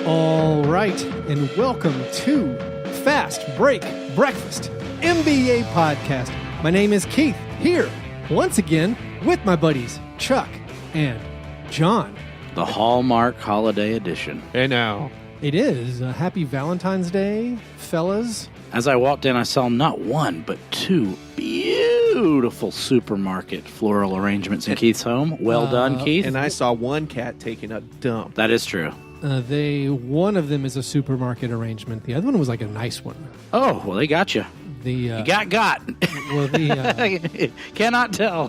All right, and welcome to Fast Break Breakfast MBA Podcast. My name is Keith, here once again with my buddies Chuck and John. The Hallmark Holiday Edition. Hey now. It is a happy Valentine's Day, fellas. As I walked in, I saw not one, but two beautiful supermarket floral arrangements in Keith's home. Well done, Keith. And I saw one cat taking a dump. That is true. One of them is a supermarket arrangement. The other one was like a nice one. Oh, well, they got you. You got. Well, Cannot tell.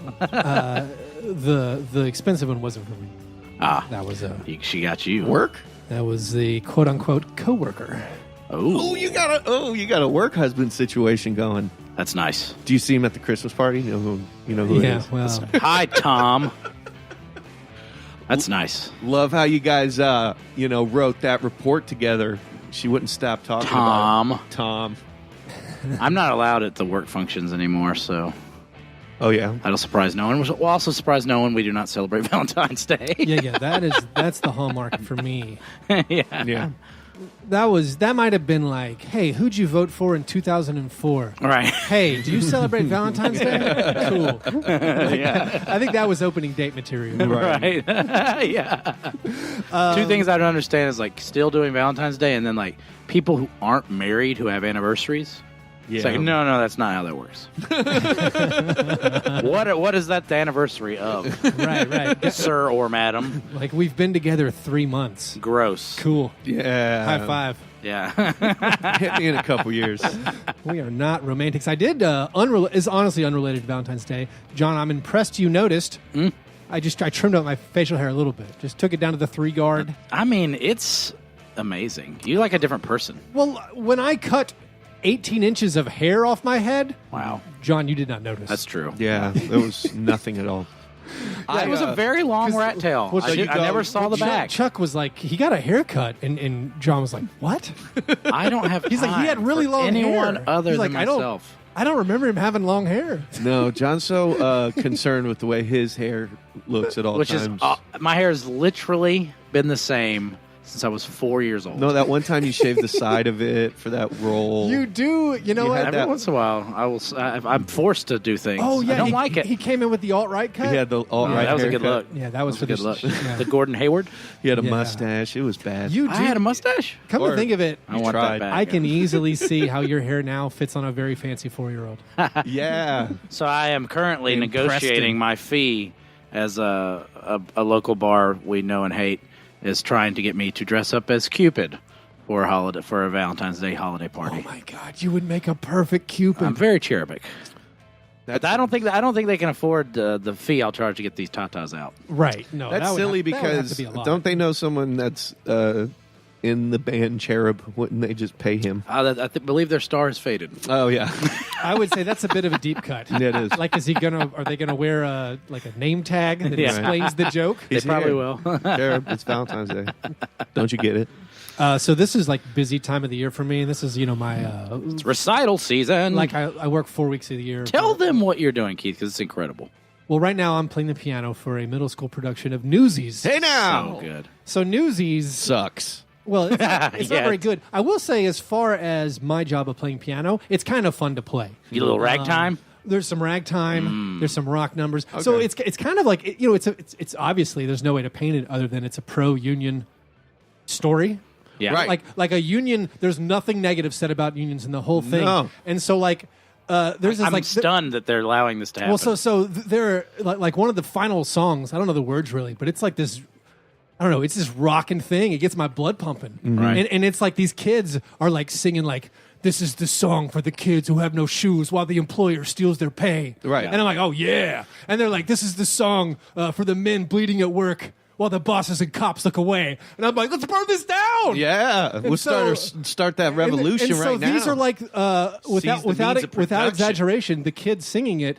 the expensive one wasn't for me. That was She got you. Work? That was the quote unquote coworker. Oh, you got a work husband situation going. That's nice. Do you see him at the Christmas party? You know who it Yeah, is. well, Hi, Tom. That's nice. Love how you guys wrote that report together. She wouldn't stop talking about it. Tom. I'm not allowed at the work functions anymore, so Oh yeah. that'll surprise no one. We'll also surprise no one. We do not celebrate Valentine's Day. yeah, that's the hallmark for me. Yeah. That might have been like, hey, who'd you vote for in 2004? Right. Hey, do you celebrate Valentine's Day? Cool. Yeah. I think that was opening date material. Right. Yeah. Two things I don't understand is like still doing Valentine's Day and then like people who aren't married who have anniversaries. Yeah. It's like, no, that's not how that works. What is that the anniversary of? Right. Sir or madam? Like, we've been together 3 months. Gross. Cool. Yeah. High five. Yeah. Hit me in a couple years. We are not romantics. I did, is honestly unrelated to Valentine's Day. John, I'm impressed you noticed. I trimmed up my facial hair a little bit. Just took it down to the 3-guard. I mean, it's amazing. You're like a different person. Well, when I cut 18 inches of hair off my head. Wow. John, you did not notice. That's true. Yeah, there was nothing at all. It was a very long rat tail. Well, I never saw the back. Chuck was like, he got a haircut, and John was like, what? I don't have He's like, he had time really for long anyone hair. other He's than like, myself. I don't remember him having long hair. No, John's so concerned with the way his hair looks at all Which times. is, my hair has literally been the same since I was 4 years old. No, that one time you shaved the side of it for that role. You do. You know You what? had Every once in a while, I'm forced to do things. Oh, yeah. I don't like it. He came in with the alt-right cut. He had the alt-right that was a good haircut. look. Yeah, that was for a good look. Yeah. The Gordon Hayward. He had a Yeah. mustache. It was bad. You do. I had a mustache. Come Or- to think of it, I want tried. that back. I can easily see how your hair now fits on a very fancy 4-year-old. Yeah. So I am currently In negotiating Preston. my fee as a local bar we know and hate is trying to get me to dress up as Cupid for a Valentine's Day holiday party. Oh my God, you would make a perfect Cupid. I'm very cherubic. That's, But I don't think they can afford the fee I'll charge to get these tatas out. Right. No, that's that would silly have- that would have because to be a lot. don't they know someone that's in the band Cherub? Wouldn't they just pay him? I believe their star has faded. Oh, yeah. I would say that's a bit of a deep cut. It is. Like, are they gonna wear a name tag that Yeah. explains the joke? He's they probably here. will. Cherub, it's Valentine's Day. Don't you get it? So this is like busy time of the year for me. This is my It's recital season. like I work 4 weeks of the year. Tell them what you're doing, Keith, because it's incredible. Well, right now I'm playing the piano for a middle school production of Newsies. Hey, now! So good. So Newsies Sucks. Well, it's not Yeah. very good. I will say, as far as my job of playing piano, it's kind of fun to play. You little ragtime? There's some ragtime. There's some rock numbers. So it's kind of like it's obviously there's no way to paint it other than it's a pro-union story. Yeah. Right. Like a union. There's nothing negative said about unions in the whole thing. No. And so there's this I'm like stunned that they're allowing this to happen. well, so they're like one of the final songs. I don't know the words really, but it's like this. I don't know. It's this rocking thing. It gets my blood pumping, Right. and it's like these kids are like singing like, "This is the song for the kids who have no shoes while the employer steals their pay." Right. And I'm like, "Oh yeah!" And they're like, "This is the song for the men bleeding at work while the bosses and cops look away." And I'm like, "Let's burn this down!" Yeah. We'll start that revolution and so right now. these are like Seize the without means of without production. exaggeration, the kids singing it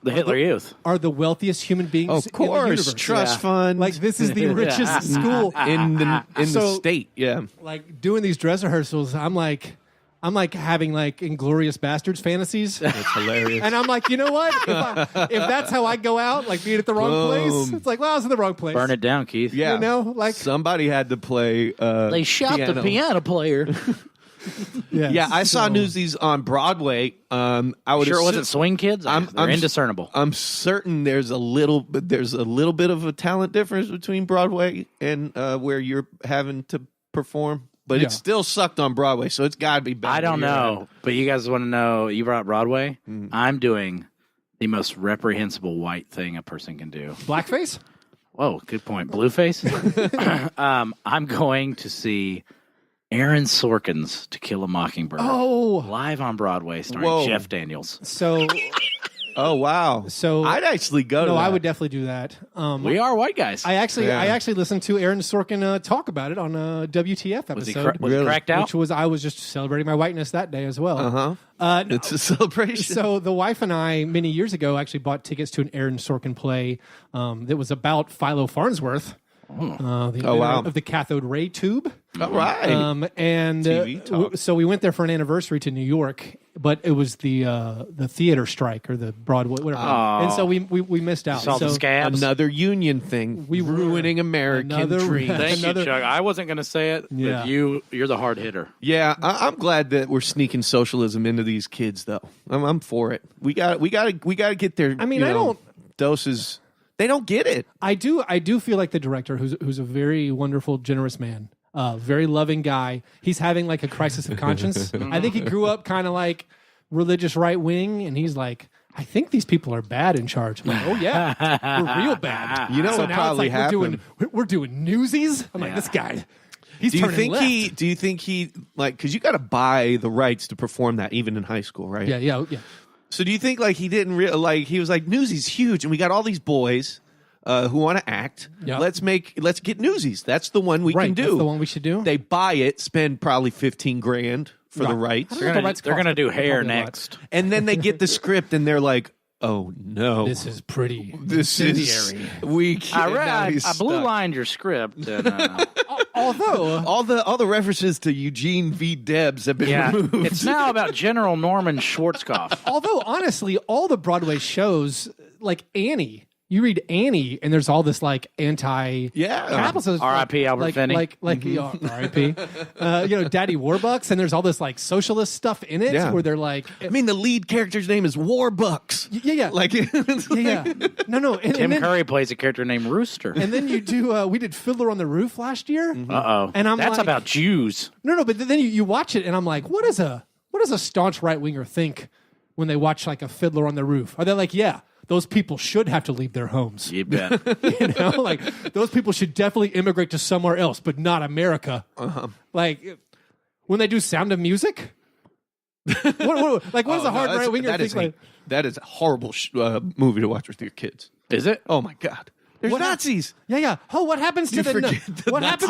the Hitler Youth. are the wealthiest human beings Of in the course. universe. Trust Yeah. fund. Like this is the richest school in the So- state. Yeah. like doing these dress rehearsals, I'm like, I'm like having like Inglourious Bastards fantasies. That's hilarious. And I'm like, you know what? If that's how I go out, like being at the wrong place, it's like, well, I was in the wrong place. Burn it down, Keith. Yeah. You know, like somebody had to play. They shot the piano player. yeah, I saw Newsies on Broadway. I would Sure, it assume, wasn't Swing Kids. They're indiscernible. I'm certain there's a little bit of a talent difference between Broadway and where you're having to perform. But it still sucked on Broadway, so it's got to be better. I don't know, but you guys want to know? You brought Broadway. I'm doing the most reprehensible white thing a person can do. blackface. Whoa, good point. Blueface. I'm going to see Aaron Sorkin's To Kill a Mockingbird live on Broadway, starring Jeff Daniels. So, oh wow! So I'd actually go to that. I would definitely do that. We are white guys. I actually listened to Aaron Sorkin talk about it on a WTF episode. Was he cracked out? I was just celebrating my whiteness that day as well. It's a celebration. So the wife and I, many years ago, actually bought tickets to an Aaron Sorkin play that was about Philo Farnsworth. Of the cathode ray tube. All right. So we went there for an anniversary to New York, but it was the theater strike or the Broadway, whatever. And so we missed out. Saw the scabs. Another union thing. We were ruining American dreams. Thank you, Chuck. I wasn't going to say it, but you're the hard hitter. Yeah, I'm glad that we're sneaking socialism into these kids, though. I'm for it. We got to get their. I mean, I don't doses. They don't get it. I do feel like the director, who's a very wonderful, generous man, very loving guy. He's having like a crisis of conscience. I think he grew up kind of like religious right wing, and he's like, I think these people are bad in charge. I'm like, oh yeah, we're real bad. You know so what now probably it's like happened? we're doing Newsies. I'm like, this guy. He's do you turning left. Do you think he like? Because you got to buy the rights to perform that even in high school, right? Yeah. So do you think like he didn't he was like Newsies huge and we got all these boys who want to act. Yep. Let's get Newsies. That's the one we can do. That's the one we should do. They buy it, spend probably $15,000 for the rights. They're going to do hair next. And then they get the script and they're like, oh no. This is pretty This incendiary. is we I blue lined your script and although all the references to Eugene V. Debs have been removed. It's now about General Norman Schwarzkopf. Although honestly, all the Broadway shows like Annie, you read Annie, and there's all this like anti-capitalism. R.I.P. Albert Finney. R.I.P. Daddy Warbucks, and there's all this like socialist stuff in it where they're like, I mean, the lead character's name is Warbucks. Yeah. Like, No. Tim Curry plays a character named Rooster. And then you do. We did Fiddler on the Roof last year. Uh-oh. And that's like, about Jews. No. But then you watch it, and I'm like, what does a staunch right winger think when they watch like a Fiddler on the Roof? Are they like, yeah, those people should have to leave their homes? You bet. Like those people should definitely immigrate to somewhere else, but not America. Like when they do Sound of Music. What does a hard right winger think? That is a horrible movie to watch with your kids. Is it? Oh my God. There's Nazis. Yeah. Oh, what happens to what happens?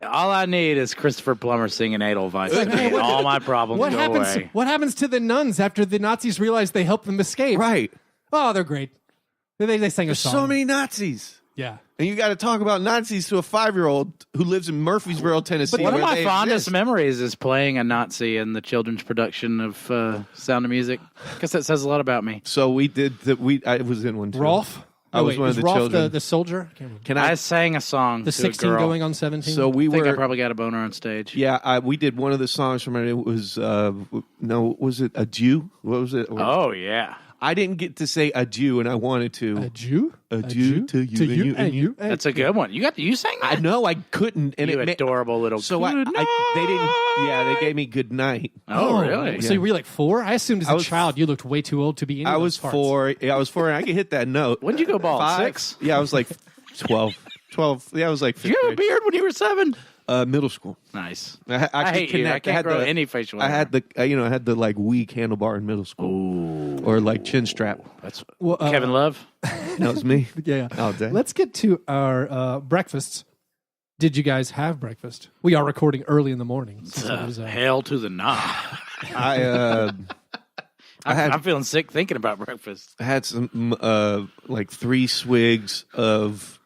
All I need is Christopher Plummer singing Edelweiss. All my problems go away. What happens to the nuns after the Nazis realize they helped them escape? Right. Oh, they're great. They sang a There's song. so many Nazis. Yeah. And you got to talk about Nazis to a 5-year-old who lives in Murfreesboro, Tennessee. But one of my fondest memories is playing a Nazi in the children's production of Sound of Music. I guess that says a lot about me. So we did I was in one too. Rolf? I was one of the Rolf children. The soldier? I sang a song. The 16 going on 17. So I think I probably got a boner on stage. Yeah, we did one of the songs from it. It was was it a Jew? What was it? Oh yeah. I didn't get to say adieu, and I wanted to. Adieu? Adieu to you and you. That's a good one. You sang that? I know I couldn't, and you adorable little. So they didn't. Yeah, they gave me good night. Oh really? So you were like 4? I assumed as a child you looked way too old to be in. I was 4. Yeah, I was 4, and I could hit that note. When did you go bald? 5? 6? Yeah, I was like 12. 12. Yeah, I was like. Did you have a beard when you were 7? Middle school. Nice. I hate you. I can't grow any facial hair. I had I had the like weak handlebar in middle school. Ooh. Or like chin strap. That's Kevin Love. That was me. Yeah. All day. Let's get to our breakfasts. Did you guys have breakfast? We are recording early in the morning. Hell to the nah. I'm feeling sick thinking about breakfast. I had some like 3 swigs of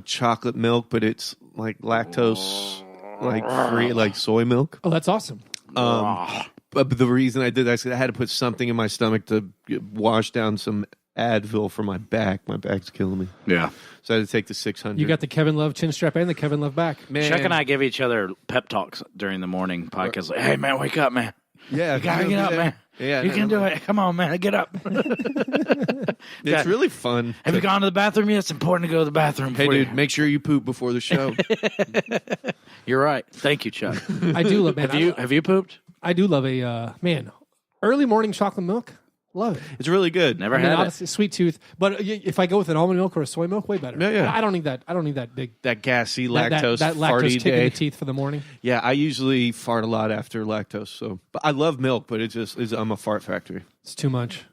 chocolate milk, but it's like lactose like free, like soy milk. Oh, that's awesome. But the reason I did that is I had to put something in my stomach to wash down some Advil for my back. My back's killing me. Yeah. So I had to take the 600. You got the Kevin Love chin strap and the Kevin Love back. Man. Chuck and I give each other pep talks during the morning podcast. Like, hey, man, wake up, man. Yeah. You got to get up, man. Yeah, you can do it. Come on, man. Get up. It's really fun. Have you gone to the bathroom yet? It's important to go to the bathroom. Hey, dude, make sure you poop before the show. You're right. Thank you, Chuck. I do love, man. Have you pooped? I do love a, early morning chocolate milk. Love it. It's really good. Never had obviously, sweet tooth. But if I go with an almond milk or a soy milk, way better. Yeah. I don't need that. I don't need that big. That gassy lactose, that farty lactose kick in day. the teeth for the morning. Yeah, I usually fart a lot after lactose. So, but I love milk, but it just is. I'm a fart factory. It's too much.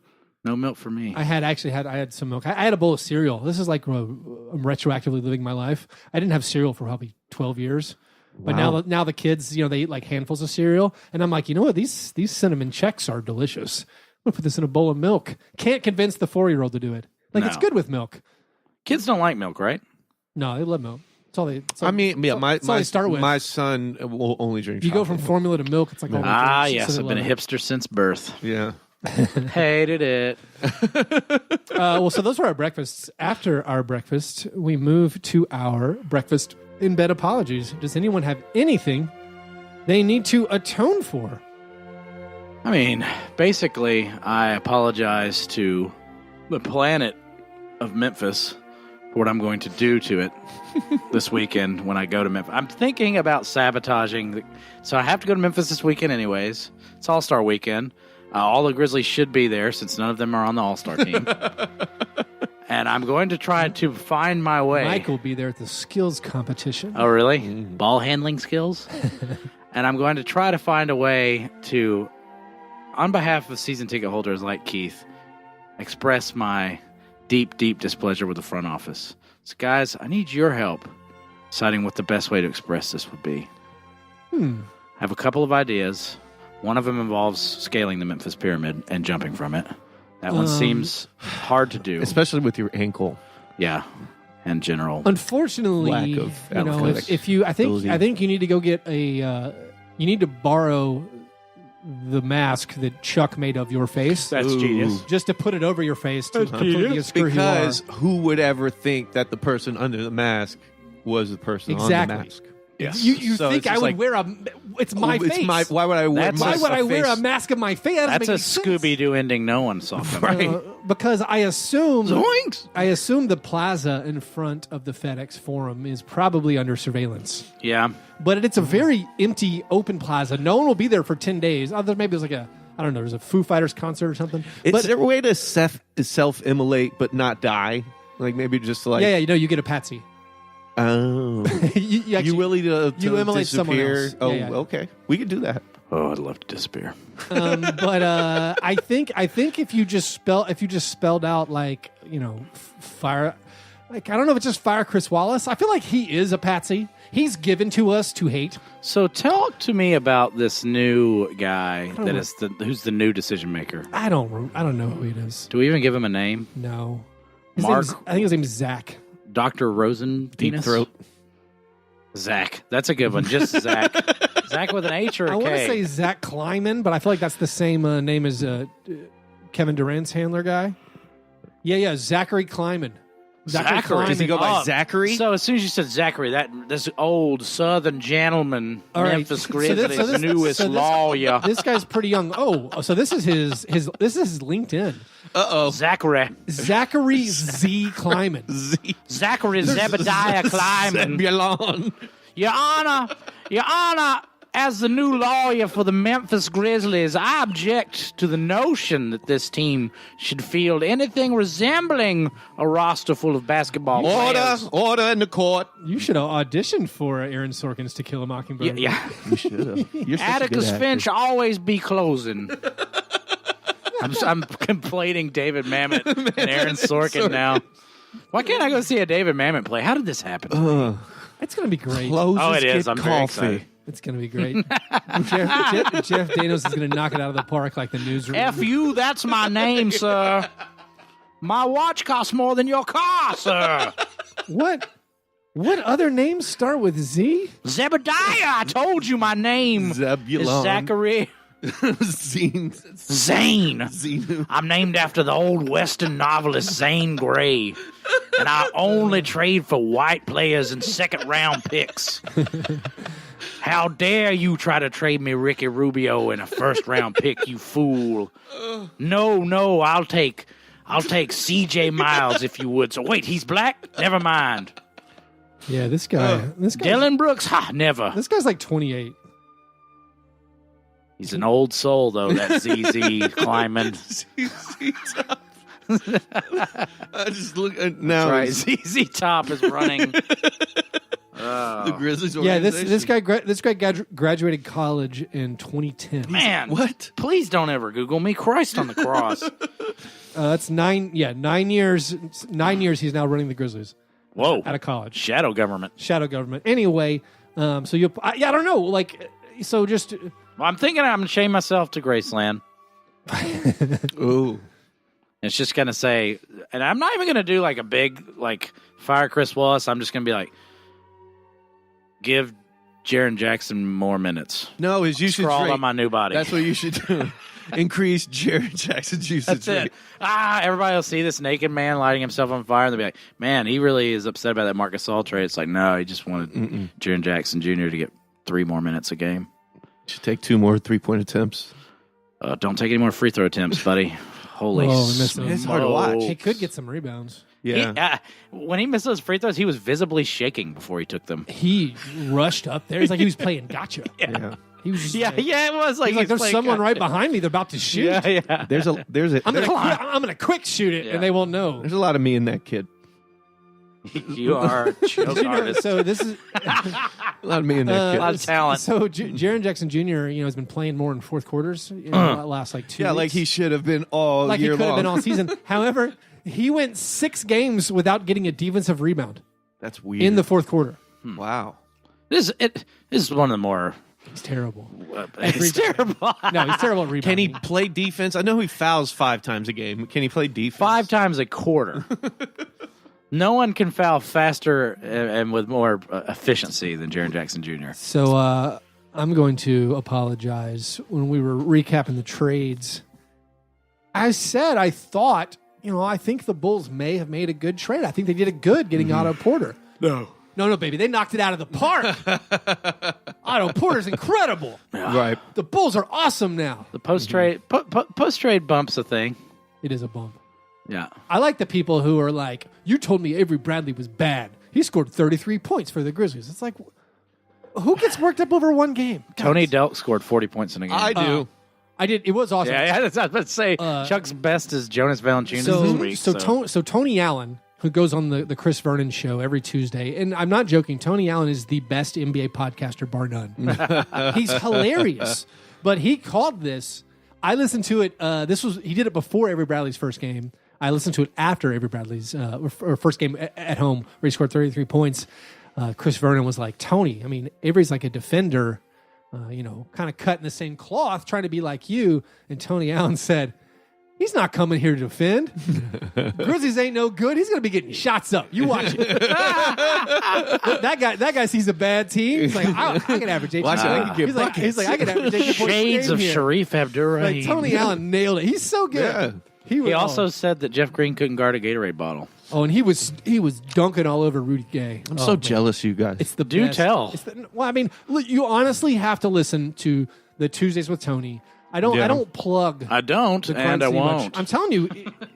No milk for me. I had some milk. I had a bowl of cereal. This is like I'm retroactively living my life. I didn't have cereal for probably 12 years. But now the kids, they eat like handfuls of cereal, and I'm like, you know what? These cinnamon checks are delicious. I'm gonna put this in a bowl of milk. Can't convince the 4-year-old to do it. Like it's good with milk. Kids don't like milk, right? No, they love milk. That's all they. My start with. My son will only drink. You go from formula to milk. It's like all they drink, yes, so I've been a hipster since birth. Yeah. Hated it. So those were our breakfasts. After our breakfast, we move to our breakfast in bed apologies. Does anyone have anything they need to atone for? I mean, basically, I apologize to the planet of Memphis for what I'm going to do to it this weekend when I go to Memphis. I'm thinking about sabotaging. So I have to go to Memphis this weekend anyways. It's All-Star weekend. All the Grizzlies should be there since none of them are on the All-Star team. And I'm going to try to find my way. Mike will be there at the skills competition. Oh, really? Ball handling skills? And I'm going to try to find a way to, on behalf of season ticket holders like Keith, express my deep, deep displeasure with the front office. So, guys, I need your help deciding what the best way to express this would be. I have a couple of ideas. One of them involves scaling the Memphis Pyramid and jumping from it. That one seems hard to do. Especially with your ankle. Yeah. And general. Unfortunately, lack of if you, I think you need to go get you need to borrow the mask that Chuck made of your face. That's genius. Just to put it over your face to completely obscure Because who you are. who would ever think that the person under the mask was the person on the mask? Yes. You So think it's I just would like- wear a? It's my face. Why would I wear That's my Why would I wear a face? mask of my face? That doesn't That's make a any sense. Scooby-Doo ending no one saw coming. Right. Because I assume Zoinks! the plaza in front of the FedEx Forum is probably under surveillance. Yeah. But it's a very empty, open plaza. No one will be there for 10 days. Maybe there's like there's a Foo Fighters concert or something. Is there a way to self-immolate but not die? Like maybe just like... Yeah, you get a patsy. Oh. you actually, You willing to you immolate someone disappear? else. Oh, Yeah. okay. We could do that. Oh, I'd love to disappear. But I think if you just spelled out like fire, like I don't know if it's just fire Chris Wallace. I feel like he is a patsy. He's given to us to hate. So talk to me about this new guy who's the new decision maker. I don't know who he is. Do we even give him a name? No, Mark? I think his name's Zach. Dr. Rosen Deep penis? throat. Zach. That's a good one. Just Zach. Zach with an H or a K? I want to say Zach Kleiman, but I feel like that's the same name as Kevin Durant's handler guy. Yeah, Zachary Kleiman. Zachary. Does he go by Oh, Zachary? So as soon as you said Zachary, this old Southern gentleman, All right. Memphis So Grizzlies' newest lawyer, This guy's pretty young. Oh, so this is his LinkedIn. Zachary Z. Kleiman. Zachary Zebediah Kleiman. Zebulon. Your Honor, as the new lawyer for the Memphis Grizzlies, I object to the notion that this team should field anything resembling a roster full of basketball players. Order in the court. You should have auditioned for Aaron Sorkin's To Kill a Mockingbird. Yeah. You should have. Atticus Finch always be closing. I'm conflating David Mamet and Aaron Sorkin now. Why can't I go see a David Mamet play? How did this happen? It's going to be great. Oh, it is. I'm very excited. It's going to be great. Jeff Daniels is going to knock it out of the park like the newsroom. F you, that's my name, sir. My watch costs more than your car, sir. What? What other names start with Z? Zebediah! I told you my name Zebulon. is Zachary. Zane. Zane. I'm named after the old Western novelist Zane Grey. And I only trade for white players and second-round picks. How dare you try to trade me Ricky Rubio in a first-round pick, you fool. No, I'll take C.J. Miles if you would. So wait, he's black? Never mind. Yeah, this guy. Dylan Brooks? Ha, never. This guy's like 28. He's an old soul, though, that ZZ Kleiman. I just look now. That's right. ZZ Top is running. The Grizzlies Yeah, organization. this guy graduated college in 2010. Man, What? Please don't ever Google me. Christ on the cross. That's 9 years. 9 years he's now running the Grizzlies. Whoa. Out of college. Shadow government. Shadow government. Anyway, so I don't know. Like, so just. Well, I'm thinking I'm going to chain myself to Graceland. Ooh. It's just going to say, and I'm not even going to do like a big, like, fire Chris Wallace. I'm just going to be like, give Jaren Jackson more minutes. No, his usage Scrawl rate. on my new body. That's what you should do. Increase Jared Jackson's usage That's rate. it. Everybody will see this naked man lighting himself on fire, and they'll be like, man, he really is upset about that Marc Gasol trade. It's like, no, he just wanted Jaren Jackson Jr. to get 3 more minutes a game. Should take 2 more 3-point attempts. Don't take any more free throw attempts, buddy. Holy smokes. It's hard to watch. He could get some rebounds. Yeah. When he missed those free throws, he was visibly shaking before he took them. He rushed up there. It's like he was playing gotcha. Yeah. He was just Yeah, it was like, he's like, there's someone right behind me. They're about to shoot. Yeah. There's a I'm gonna quick shoot it, Yeah. and they won't know. there's a lot of me in that kid. You are a joke artist. So this is A lot of me in that a lot of talent. So Jaren Jackson Jr. Has been playing more in fourth quarters. Last like 2 kid. Yeah, weeks. like he should have been all like year he could long. have been all season. However, he went 6 games without getting a defensive rebound That's weird. in the fourth quarter. Wow. This is one of the more. He's terrible. It's terrible. No, he's terrible at rebounding. Can he play defense? I know he fouls 5 times a game. Can he play defense? 5 times a quarter. No one can foul faster and with more efficiency than Jaren Jackson Jr. So I'm going to apologize. When we were recapping the trades, I said I thought, I think the Bulls may have made a good trade. I think they did it good getting Otto Porter. No, baby. They knocked it out of the park. Otto Porter's incredible. Right. The Bulls are awesome now. The post-trade bump's a thing. It is a bump. Yeah. I like the people who are like, you told me Avery Bradley was bad. He scored 33 points for the Grizzlies. It's like, who gets worked up over one game? Tony Delk scored 40 points in a game. I do. I did. It was awesome. Yeah, I was about to say, Chuck's best is Jonas Valanciunas this week. So Tony Allen, who goes on the Chris Vernon show every Tuesday, and I'm not joking, Tony Allen is the best NBA podcaster, bar none. He's hilarious. But he called this. I listened to it. He did it before Avery Bradley's first game. I listened to it after Avery Bradley's first game at home, where he scored 33 points. Chris Vernon was like, Tony, Avery's like a defender, kind of cut in the same cloth, trying to be like you. And Tony Allen said, he's not coming here to defend. Grizzlies ain't no good. He's going to be getting shots up. You watch it. that guy sees a bad team. He's like, I can average 8 Watch it, I can get he's like, I can average 8 points. Shades of Sharif Abdur-Rahim. Like, Tony Allen nailed it. He's so good. Yeah. He also said that Jeff Green couldn't guard a Gatorade bottle. Oh, and he was dunking all over Rudy Gay. I'm so jealous, you guys. It's the Do best. tell. Look, you honestly have to listen to the Tuesdays with Tony. I don't plug. I don't, the and I Grunt won't. much. I'm telling you,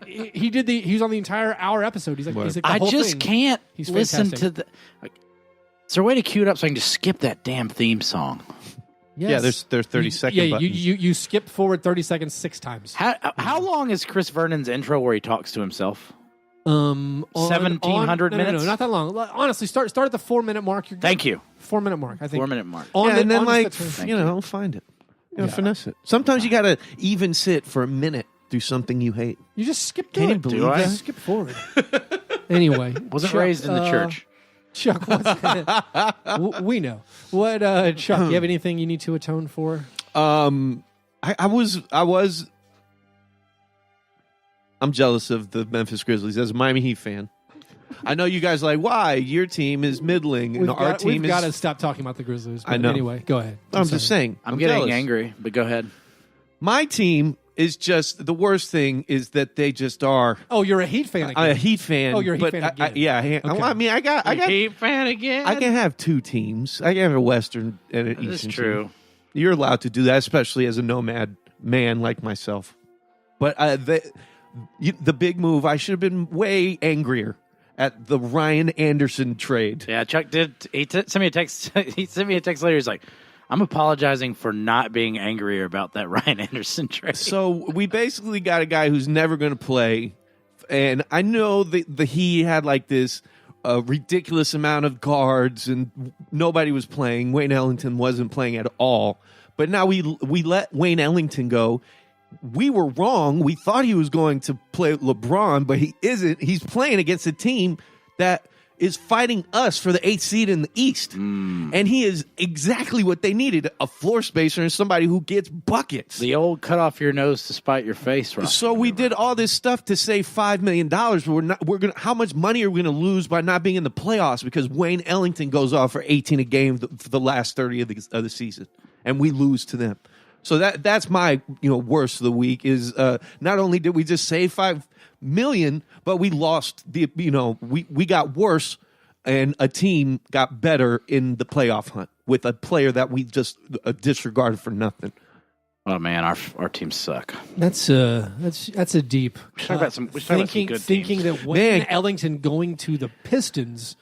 he was on the entire hour episode. He's like the I whole just thing. can't He's listen fantastic. to the. Is there a way to cue it up so I can just skip that damn theme song? Yes. Yeah, there's 30-second Yeah, buttons. you skip forward 30 seconds 6 times. How long is Chris Vernon's intro where he talks to himself? 1700 minutes? No, not that long. Honestly, start at the 4-minute mark. You're good. Thank you. 4-minute mark. I think 4-minute mark. And then on find it. Finesse it. Sometimes you got to even sit for a minute through something you hate. you just skip. Can you it. believe Do I? that? Skip forward. Anyway, Wasn't Chuck, raised in the church. Chuck, we know what. Chuck, you have anything you need to atone for? I'm jealous of the Memphis Grizzlies as a Miami Heat fan. I know you guys are like, why? Your team is middling, and our team we've is... got to stop talking about the Grizzlies. I know. Anyway, go ahead. I'm just saying. I'm getting jealous. angry, but go ahead. My team is just... The worst thing is that they just are... Oh, you're a Heat fan again. I'm a Heat fan. Oh, you're a Heat fan again. I mean, I got Heat fan again. I can have two teams. I can have a Western and an That's Eastern true. team. You're allowed to do that, especially as a nomad man like myself. But the big move, I should have been way angrier at the Ryan Anderson trade. Yeah, Chuck did. He sent me a text. He sent me a text later. He's like, "I'm apologizing for not being angrier about that Ryan Anderson trade." So we basically got a guy who's never going to play, and I know he had like this ridiculous amount of guards, and nobody was playing. Wayne Ellington wasn't playing at all. But now we let Wayne Ellington go. We were wrong. We thought he was going to play LeBron, but he isn't. He's playing against a team that is fighting us for the 8th seed in the East. And he is exactly what they needed, a floor spacer and somebody who gets buckets. The old cut off your nose to spite your face. Right? So we did all this stuff to save $5 million. But how much money are we going to lose by not being in the playoffs because Wayne Ellington goes off for 18 a game for the last 30 of the season, and we lose to them. So that's my worst of the week is not only did we just save $5 million, but we lost we got worse, and a team got better in the playoff hunt with a player that we just disregarded for nothing. Oh man, our teams suck. That's a deep. We talk about some good thinking teams. that Wayne Ellington going to the Pistons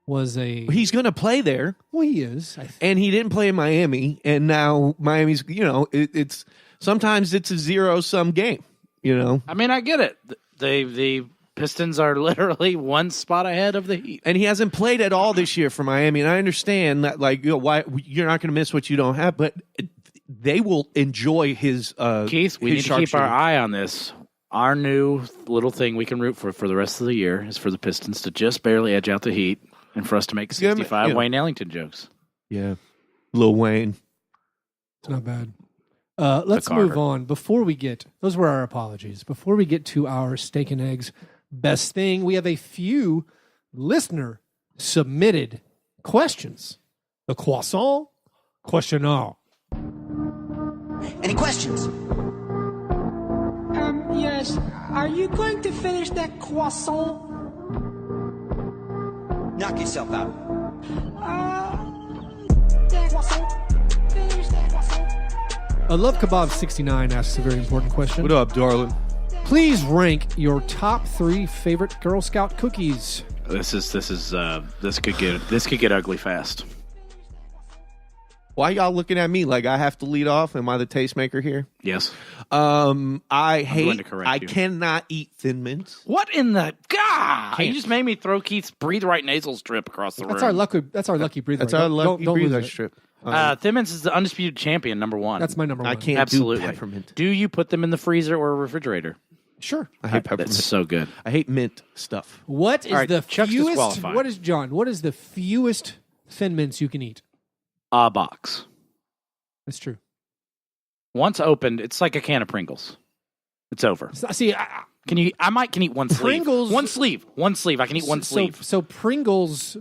was a... He's going to play there. Well, he is. And he didn't play in Miami, and now Miami's, it's sometimes it's a zero-sum game, I mean, I get it. The Pistons are literally one spot ahead of the Heat. And he hasn't played at all this year for Miami, and I understand that, why you're not going to miss what you don't have, but they will enjoy his Keith, we need to keep our eye on this. Our new little thing we can root for the rest of the year is for the Pistons to just barely edge out the Heat and for us to make 65 Wayne Ellington jokes. Yeah. Lil Wayne. It's not bad. Let's move on. Those were our apologies. Before we get to our steak and eggs best thing, we have a few listener submitted questions. The croissant questionnaire. Any questions? Yes. Are you going to finish that croissant? Knock yourself out. That croissant. Finish that croissant. Love Kebab 69 asks a very important question. What up, darling? Please rank your top 3 favorite Girl Scout cookies. This could get ugly fast. Why y'all looking at me like I have to lead off? Am I the tastemaker here? Yes. I cannot eat Thin Mints. What in the God? You just made me throw Keith's Breathe Right nasal strip across the room. That's our lucky breather. That's our lucky breather strip. Thin Mints is the undisputed champion, number one. That's my number one. I can't Absolutely. do peppermint. Do you put them in the freezer or refrigerator? Sure. I hate peppermint. That's so good. I hate mint stuff. What is All right, the Chuck's fewest? disqualified. What is John? What is the fewest Thin Mints you can eat? A box. That's true. Once opened, it's like a can of Pringles. It's over. See, I can eat one Pringles, sleeve. One sleeve. I can eat one sleeve. So Pringles,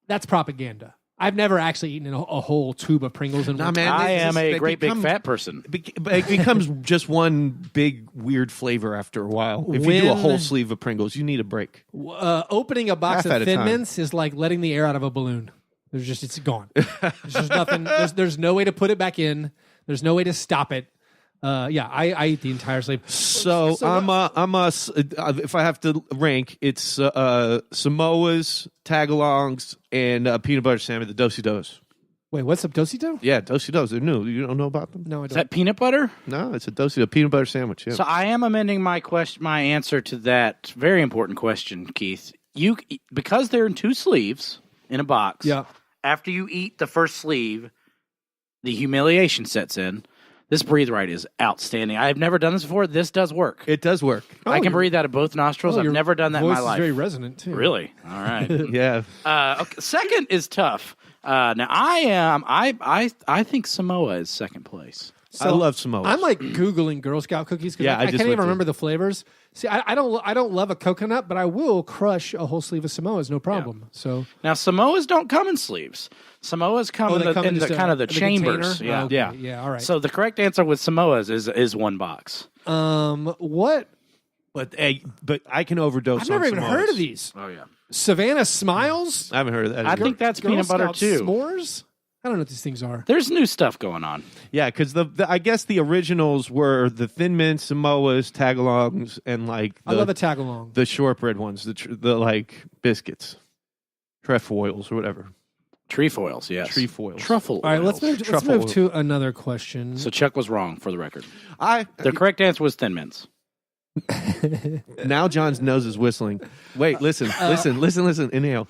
that's propaganda. I've never actually eaten a whole tube of Pringles in one. Man, I am a great big fat person. It becomes just one big weird flavor after a while. If you do a whole sleeve of Pringles, you need a break. Opening a box Half at of a Thin time. Mints is like letting the air out of a balloon. It's gone. There's just nothing. There's no way to put it back in. There's no way to stop it. I eat the entire sleeve. So if I have to rank, it's Samoas, tagalongs, and peanut butter salmon, the Do-si-dos. Wait, what's up, Do-si-do? Yeah, Do-si-dos. They're new. You don't know about them? No, I Is don't. that peanut butter? No, it's a Do-si-do peanut butter sandwich. Yeah. So I am amending my answer to that very important question, Keith. Because they're in 2 sleeves in a box. Yeah. After you eat the first sleeve, the humiliation sets in. This Breathe Right is outstanding. I have never done this before. This does work. It does work. I can breathe out of both nostrils. I've your never done that in my voice is life. very resonant too. Really? All right. Yeah. Okay. Second is tough. Now I think Samoa is second place. I love Samoas. I'm like Googling Girl Scout cookies because I can't even remember the flavors. See, I don't love a coconut, but I will crush a whole sleeve of Samoas, no problem. Yeah. So now Samoas don't come in sleeves. Samoas come in the kind of the chambers. Yeah. Okay. Yeah. All right. So the correct answer with Samoas is one box. What? But I can overdose. I've never even Samoas. heard of these. Oh yeah. Savannah Smiles. I haven't heard of that. I think that's Girl peanut butter Scout too. S'mores. I don't know what these things are. There's new stuff going on. Yeah, because I guess the originals were the Thin Mint, Samoas, Tagalongs, and like I love a tagalong. The shortbread ones, the like biscuits, trefoils or whatever. Trefoils, yes. Trefoils. Truffle. All right, let's oils. move to another question. So Chuck was wrong for the record. The The correct answer was Thin Mints. Now John's nose is whistling. Wait, listen. Inhale.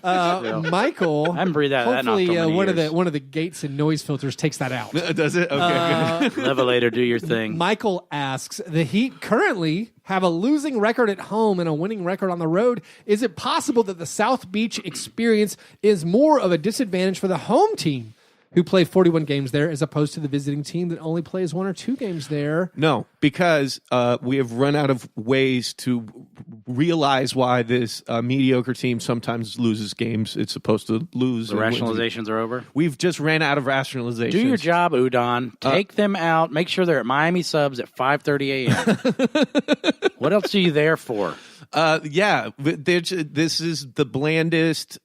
Michael, I haven't breathed out of that in hopefully so many years. one of the gates and noise filters takes that out. Does it? Okay, good. Levelator, do your thing. Michael asks, the Heat currently have a losing record at home and a winning record on the road. Is it possible that the South Beach experience is more of a disadvantage for the home team who play 41 games there as opposed to the visiting team that only plays 1 or 2 games there? No, because we have run out of ways to realize why this mediocre team sometimes loses games it's supposed to lose. The rationalizations are over. We've just ran out of rationalizations. Do your job, Udon. Take them out. Make sure they're at Miami Subs at 5:30 a.m. What else are you there for? This is the blandest,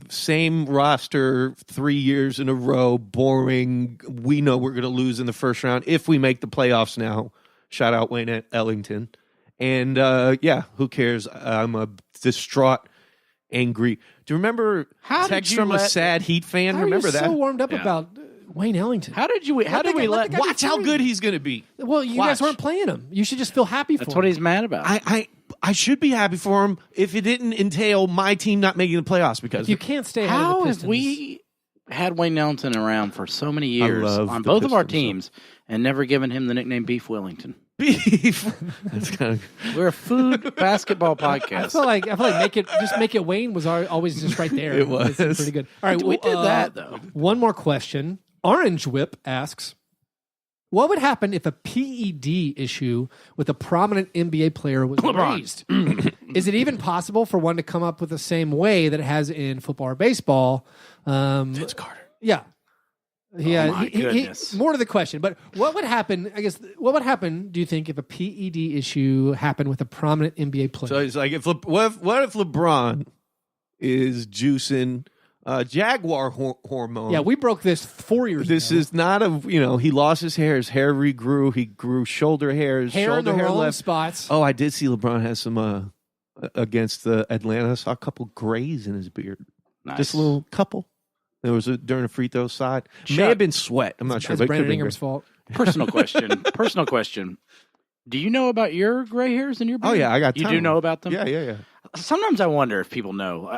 same roster 3 years in a row, boring. We know we're going to lose in the first round if we make the playoffs now. Shout out Wayne Ellington. And who cares? I'm a distraught, angry. Do you remember text from a sad Heat fan? How Remember are you that? so warmed up about Wayne Ellington? How did we let Watch how good he's going to be. Well, you guys weren't playing him. You should just feel happy for him. That's what he's mad about. I should be happy for him if it didn't entail my team not making the playoffs because you can't stay ahead How of the have Pistons. we had Wayne Ellington around for so many years on both of our teams and never given him the nickname Beef Wellington? Beef. That's kind of. We're a food basketball podcast. I feel like make it Wayne was always just right there. It was. It's pretty good. All right, we did that though. One more question. Orange Whip asks, what would happen if a PED issue with a prominent NBA player was raised? Is it even possible for one to come up with the same way that it has in football or baseball? Vince Carter. Yeah. Yeah, my goodness. More to the question, but what would happen? I guess what would happen? Do you think if a PED issue happened with a prominent NBA player? So it's like what if LeBron is juicing Jaguar hormone? Yeah, we broke this 4 years ago. This is not he lost his hair regrew, he grew shoulder hairs, hair shoulder in the hair wrong left. spots. Oh, I did see LeBron has some against the Atlanta. I saw a couple grays in his beard. Nice. Just a little couple. There was during a free throw side. Chuck. May have been sweat. I'm not sure. That's But it Brandon could have been Ingram's fault. Personal question. Do you know about your gray hairs in your beard? Oh yeah, I got. You do know about them? Yeah. Sometimes I wonder if people know.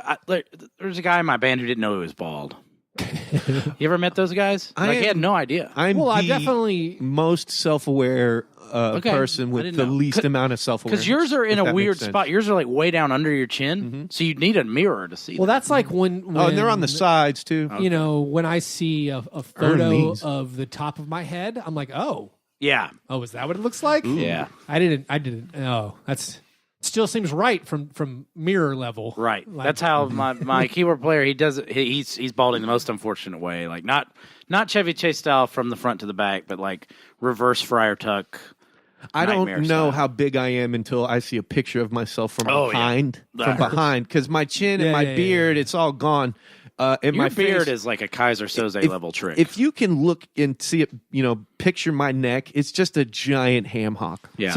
There's a guy in my band who didn't know he was bald. You ever met those guys? He had no idea. I'm I the definitely most self-aware person I with didn't the know. least amount of self-awareness. Because yours are in if a that weird makes sense. spot. Yours are like way down under your chin, so you'd need a mirror to see. Well, them. that's like when Oh, and they're on the sides too. You know, when I see a photo of the top of my head, I'm like, oh, yeah. is that what it looks like? Yeah. I didn't. Oh, that's still seems right from mirror level. Right. Like- That's how my keyboard player, he does it. He's balding the most unfortunate way. Like not Chevy Chase style from the front to the back, but like reverse Friar Tuck. I don't nightmare know style. how big I am until I see a picture of myself from Oh, yeah. behind. That From hurts. behind, because my chin and my beard, it's all gone. And Your my beard face, is like a Kaiser Soze level trick. If you can look and see it, picture my neck, it's just a giant ham hock. yeah.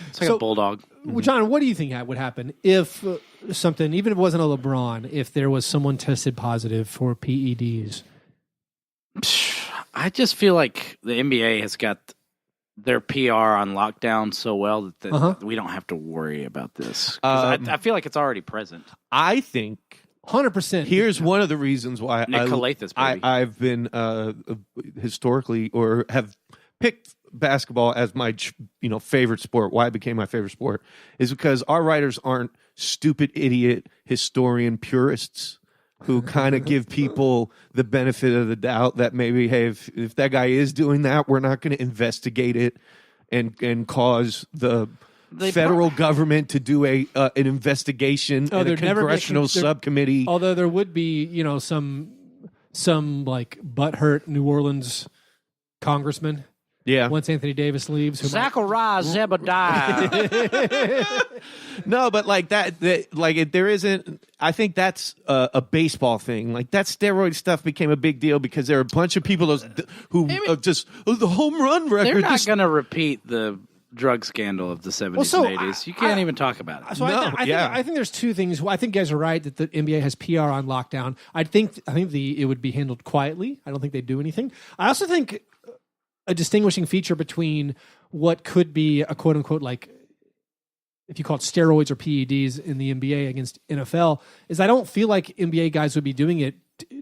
It's like So- a bulldog. Well, John, what do you think would happen if something, even if it wasn't a LeBron, if there was someone tested positive for PEDs? I just feel like the NBA has got their PR on lockdown so well that we don't have to worry about this. 'Cause I feel like it's already present. I think 100%. here's one of the reasons why Nick Calathis, baby. I've been historically or have picked basketball as my favorite sport. Why it became my favorite sport is because our writers aren't stupid idiot historian purists. who kind of give people the benefit of the doubt that maybe, hey, if that guy is doing that, we're not going to investigate it and cause the federal government to do an investigation and a congressional subcommittee. Although there would be, some like butthurt New Orleans congressman. Yeah. Once Anthony Davis leaves, Zachariah Zebediah. No, but like there isn't. I think that's a baseball thing. Like that steroid stuff became a big deal because there are a bunch of people who just the home run record. They're not going to repeat the drug scandal of the 70s and 80s. You can't even talk about it. So I think there's two things. Well, I think you guys are right that the NBA has PR on lockdown. I think it would be handled quietly. I don't think they do anything. I also think a distinguishing feature between what could be a quote unquote, like, if you call it steroids or PEDs in the NBA against NFL, is I don't feel like NBA guys would be doing it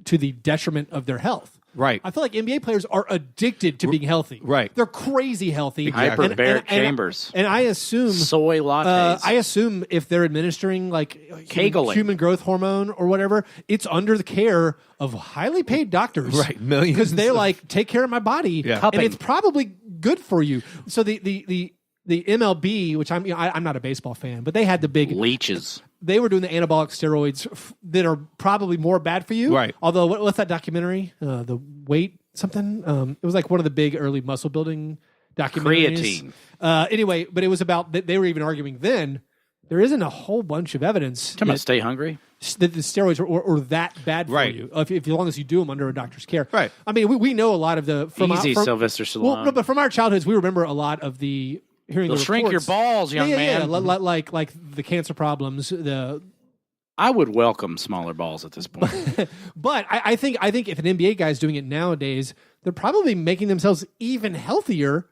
to the detriment of their health. Right. I feel like NBA players are addicted to being healthy. Right. They're crazy healthy. Hyperbaric chambers. And I assume soy lattes. I assume if they're administering like human growth hormone or whatever, it's under the care of highly paid doctors. Right. Millions. Because they like take care of my body. Yeah. And it's probably good for you. So the MLB, which I'm not a baseball fan, but they had the big leeches. They were doing the anabolic steroids that are probably more bad for you. Right. Although, what's that documentary? The weight something? It was like one of the big early muscle building documentaries. Creatine. Anyway, but it was about, they were even arguing then, there isn't a whole bunch of evidence. Talking about stay hungry? That the steroids are that bad for you, if as long as you do them under a doctor's care. Right. I mean, we know a lot of the... Sylvester Stallone. Well, no, but from our childhoods, we remember a lot of the... They'll shrink your balls, young man. Yeah, like the cancer problems. I would welcome smaller balls at this point. But I think if an NBA guy is doing it nowadays, they're probably making themselves even healthier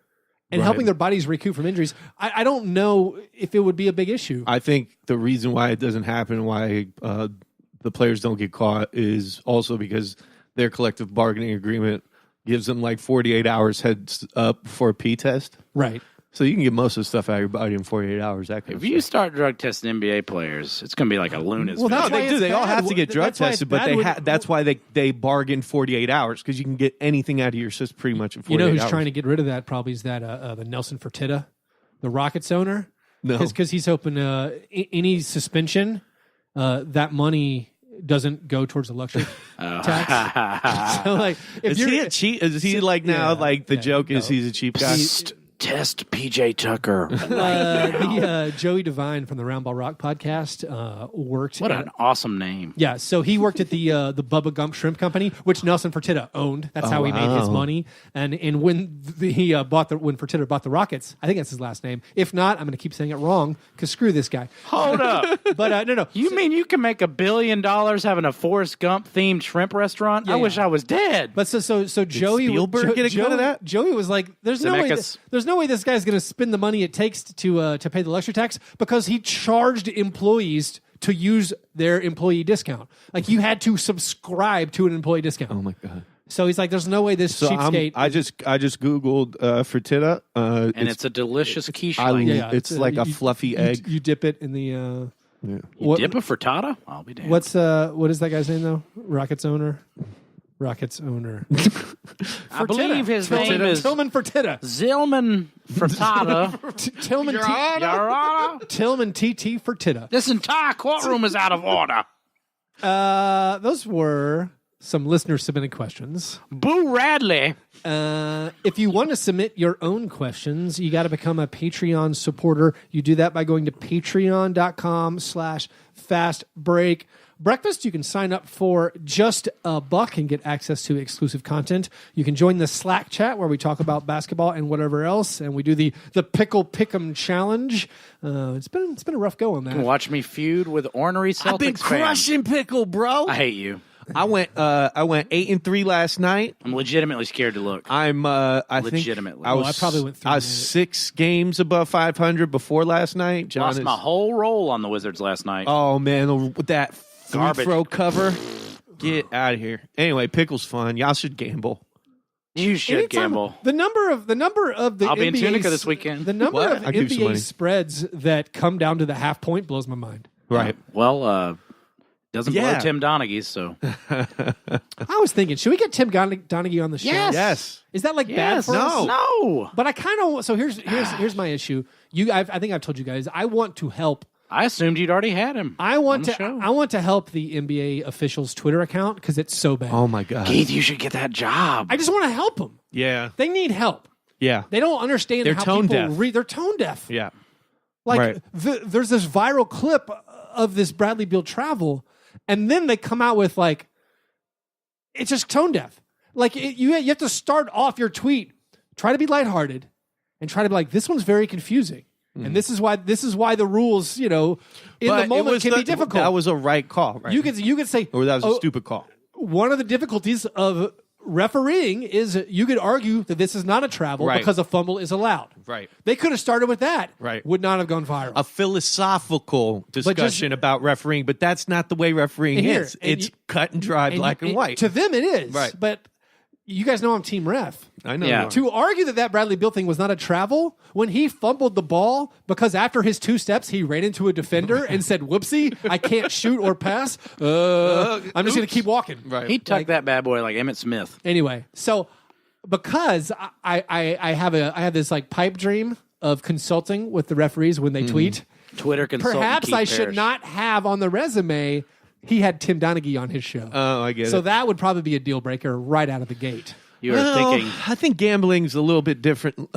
and helping their bodies recoup from injuries. I don't know if it would be a big issue. I think the reason why it doesn't happen, why the players don't get caught, is also because their collective bargaining agreement gives them like 48 hours heads up for a P test. Right. So you can get most of the stuff out of your body in 48 hours. That kind if of you stuff. start drug testing NBA players, it's going to be like a luna's. Well, No, they do. They all have to get drug That's why tested, but that's why they bargain 48 hours, because you can get anything out of your system pretty much in 48 hours. You know who's trying to get rid of that probably is that the Nelson Fertitta, the Rockets owner? No. Because he's hoping any suspension, that money doesn't go towards the luxury tax. So, like, if is he a cheap? Is he like now? Like the joke is he's a cheap guy. Test PJ Tucker. Joey Devine from the Roundball Rock podcast worked. What an awesome name! Yeah, so he worked at the Bubba Gump Shrimp Company, which Nelson Fertitta owned. That's how he made his money. And when when Fertitta bought the Rockets, I think that's his last name. If not, I'm going to keep saying it wrong because screw this guy. Hold up, but no. You mean you can make $1 billion having a Forrest Gump themed shrimp restaurant? Yeah, I wish I was dead. But so Joey Spielberg get a cut of that? Joey was like, "There's no way this guy's going to spend the money it takes to pay the luxury tax," because he charged employees to use their employee discount. Like, you had to subscribe to an employee discount. Oh my god! So he's like, "There's no way this cheapskate." I just Googled Fertitta, and it's a delicious quiche. It's like a fluffy egg. You dip it in the. You dip a frittata? I'll be damned. What is that guy's name though? Rockets owner. I believe his name is Tillman Fertitta. Zilman Frittata. Your Honor. Tillman TT Fertitta. This entire courtroom is out of order. Those were some listener submitted questions. Boo Radley. If you want to submit your own questions, you got to become a Patreon supporter. You do that by going to patreon.com/fastbreak. Breakfast, you can sign up for just $1 and get access to exclusive content. You can join the Slack chat where we talk about basketball and whatever else, and we do the Pickle Pick'em challenge. It's been a rough go on that. You can watch me feud with ornery Celtics I've been fans. crushing Pickle, bro. I hate you. I went 8-3 last night. I'm legitimately scared to look. I legitimately. think I probably went 3 I was 6 games above 500 before last night. John lost my whole roll on the Wizards last night. Oh man, with that Garbage. throw cover. Get out of here. Anyway, Pickle's fun. Y'all should gamble. You should gamble. The number of the I'll be in NBA Tunica this weekend. The number What? of I'll give you some NBA money. spreads that come down to the half point blows my mind. Right. Well, Doesn't blow Tim Donaghy's, so. I was thinking, should we get Tim Donaghy on the show? Yes. Is that bad for us? No. But I kind of, so here's my issue. I think I've told you guys, I want to help. I assumed you'd already had him. I want to help the NBA officials' Twitter account because it's so bad. Oh my God. Keith, you should get that job. I just want to help them. Yeah. They need help. Yeah. They don't understand how tone people deaf. read. They're tone deaf. Yeah. There's this viral clip of this Bradley Beal travel, and then they come out with it's just tone deaf. You have to start off your tweet, try to be lighthearted, and try to be like, this one's very confusing. And this is why the rules, in the moment can be difficult. That was a right call, right? You could say, or that was a stupid call. One of the difficulties of refereeing is you could argue that this is not a travel because a fumble is allowed. Right. They could have started with that. Right. Would not have gone viral. A philosophical discussion about refereeing, but that's not the way refereeing is. It's cut and dry, black and white. To them, it is. Right. But you guys know I'm team ref. I know. Yeah. To argue that Bradley Beal thing was not a travel, when he fumbled the ball because after his 2 steps, he ran into a defender and said, whoopsie, I can't shoot or pass. I'm just going to keep walking. Right. He tucked that bad boy like Emmitt Smith. Anyway, so because I have this pipe dream of consulting with the referees when they tweet. Twitter consultant Perhaps Keith I should Parrish. not have on the resume he had Tim Donaghy on his show. Oh, I get it. So that would probably be a deal breaker right out of the gate. You were thinking. I think gambling's a little bit different,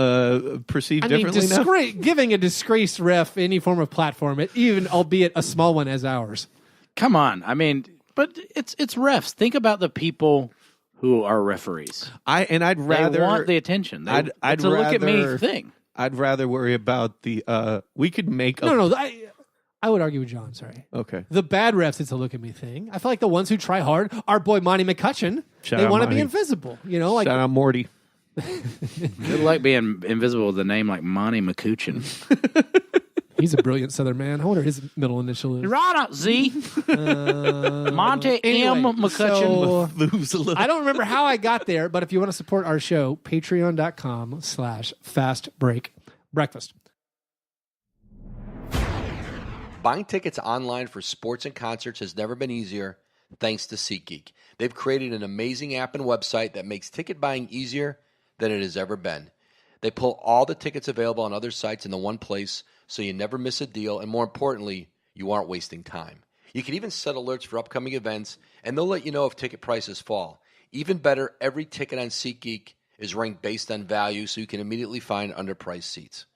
perceived differently now. Giving a disgraced ref any form of platform, even albeit a small one as ours. Come on. I mean, but it's refs. Think about the people who are referees. I'd rather They want the attention. It's I'd a look at me rather- thing. I'd rather worry about the. We could make. No. I would argue with John. Sorry. Okay. The bad refs, it's a look at me thing. I feel like the ones who try hard, our boy Monty McCutcheon, Shout they out want to be Monty. invisible. Shout out Morty. Good luck being invisible with a name like Monty McCutcheon. He's a brilliant Southern man. I wonder what his middle initial is. Rana Z. Monty M. McCutcheon. So, I don't remember how I got there, but if you want to support our show, patreon.com/fastbreakbreakfast. Buying tickets online for sports and concerts has never been easier thanks to SeatGeek. They've created an amazing app and website that makes ticket buying easier than it has ever been. They pull all the tickets available on other sites into one place so you never miss a deal, and more importantly, you aren't wasting time. You can even set alerts for upcoming events, and they'll let you know if ticket prices fall. Even better, every ticket on SeatGeek is ranked based on value so you can immediately find underpriced seats.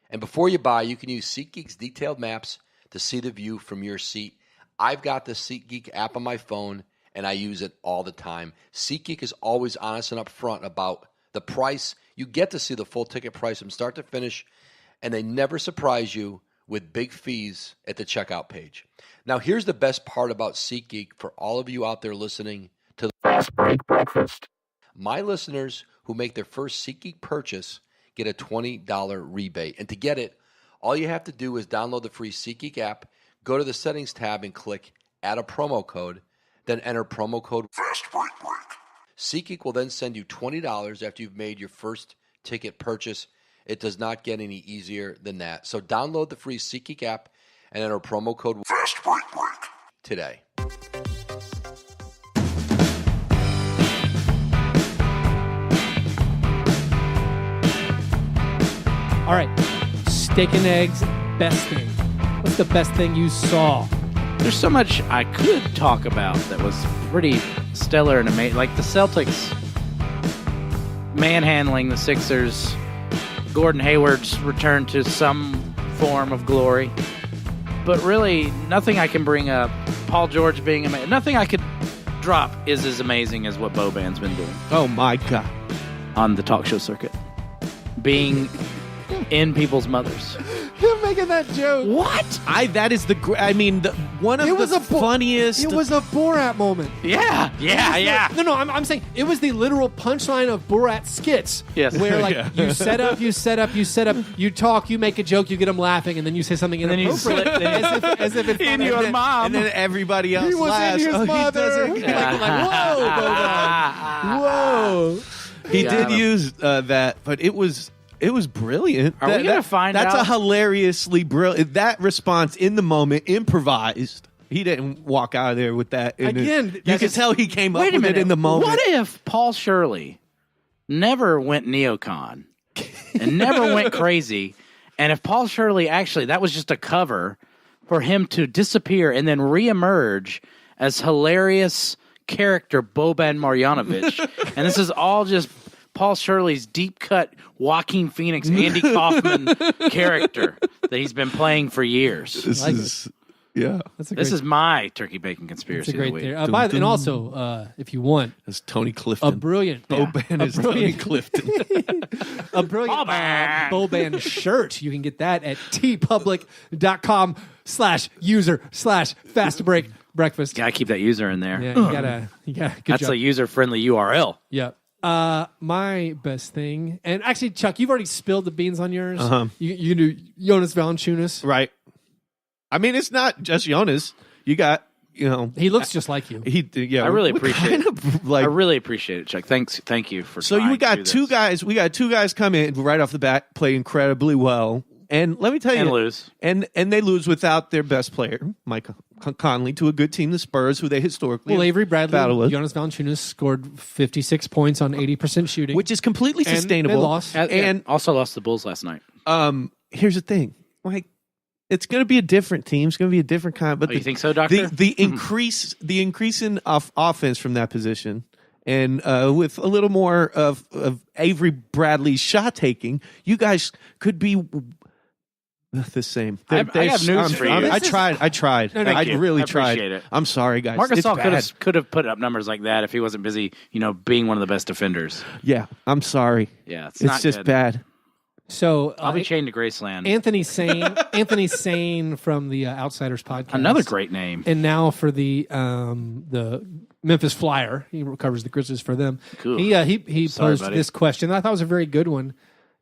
And before you buy, you can use SeatGeek's detailed maps to see the view from your seat. I've got the SeatGeek app on my phone, and I use it all the time. SeatGeek is always honest and upfront about the price. You get to see the full ticket price from start to finish, and they never surprise you with big fees at the checkout page. Now, here's the best part about SeatGeek for all of you out there listening to the Fast Break Breakfast. My listeners who make their first SeatGeek purchase get a $20 rebate. And to get it, all you have to do is download the free SeatGeek app, go to the settings tab and click add a promo code, then enter promo code FASTBREAK. SeatGeek will then send you $20 after you've made your first ticket purchase. It does not get any easier than that. So download the free SeatGeek app and enter promo code FASTBREAK today. All right. Steak and eggs, best thing. What's the best thing you saw? There's so much I could talk about that was pretty stellar and amazing. Like the Celtics manhandling the Sixers, Gordon Hayward's return to some form of glory. But really, nothing I can bring up. Paul George being amazing. Nothing I could drop is as amazing as what Boban's been doing Oh my God. on the talk show circuit. Being in people's mothers. You're making that joke. What? That is one of the funniest. It was a Borat moment. Yeah. No, I'm saying it was the literal punchline of Borat skits. Yes. Where Yeah. you set up, you talk, you make a joke, you get them laughing, and then you say something then you inappropriate. slip- as if it's In funny. your And mom. and then everybody else He was laughs. in his Oh, mother. He, Like, whoa, Bobat. Whoa. he Got did him. use that, but it was brilliant. Are we gonna find that's out? a hilariously brilliant. That response in the moment, improvised. He didn't walk out of there with that. Again, You could tell he came up Wait a with minute. it in the moment. What if Paul Shirley never went neocon and never went crazy? And if Paul Shirley actually, that was just a cover for him to disappear and then reemerge as hilarious character Boban Marjanovic. And this is all just Paul Shirley's deep cut Joaquin Phoenix, Andy Kaufman character that he's been playing for years. This is, yeah. This is my turkey bacon conspiracy. That's a great of the week. theory. And also, if you want, That's Tony Clifton. a brilliant Boban is Tony Clifton. a brilliant Boban shirt. You can get that at tpublic.com/user/fastbreakbreakfast. Gotta keep that user in there. Yeah, you gotta. Good That's job. a user-friendly URL. Yeah. My best thing, and actually, Chuck, you've already spilled the beans on yours. You do Jonas Valanciunas. Right. I mean, it's not just Jonas. You got, He looks just like you. Yeah. I really we appreciate kind of, like, I really appreciate it, Chuck. Thank you for. So trying we got to do two this. guys. We got two guys come in right off the bat, play incredibly well, and let me tell you, And lose. and they lose without their best player, Mike Conley, to a good team, the Spurs, who they historically Well, Avery battled Bradley, with, Jonas Valanciunas scored 56 points on 80% shooting, which is completely and sustainable. They lost. And also lost the Bulls last night. here's the thing, like, it's going to be a different team. It's going to be a different kind. But You think so, Doctor? the increase in offense from that position, and with a little more of Avery Bradley's shot taking, you guys could be the same. I have news for you. I tried. No, I thank you. really I tried. appreciate it. I'm sorry, guys. Marc It's Gasol bad. could have put up numbers like that if he wasn't busy, being one of the best defenders. Yeah, I'm sorry. Yeah, it's It's not just good. bad. So I'll be chained to Graceland. Anthony Sane from the Outsiders podcast. Another great name. And now for the Memphis Flyer, he covers the Grizzlies for them. Cool. He Sorry, posed buddy. this question. I thought it was a very good one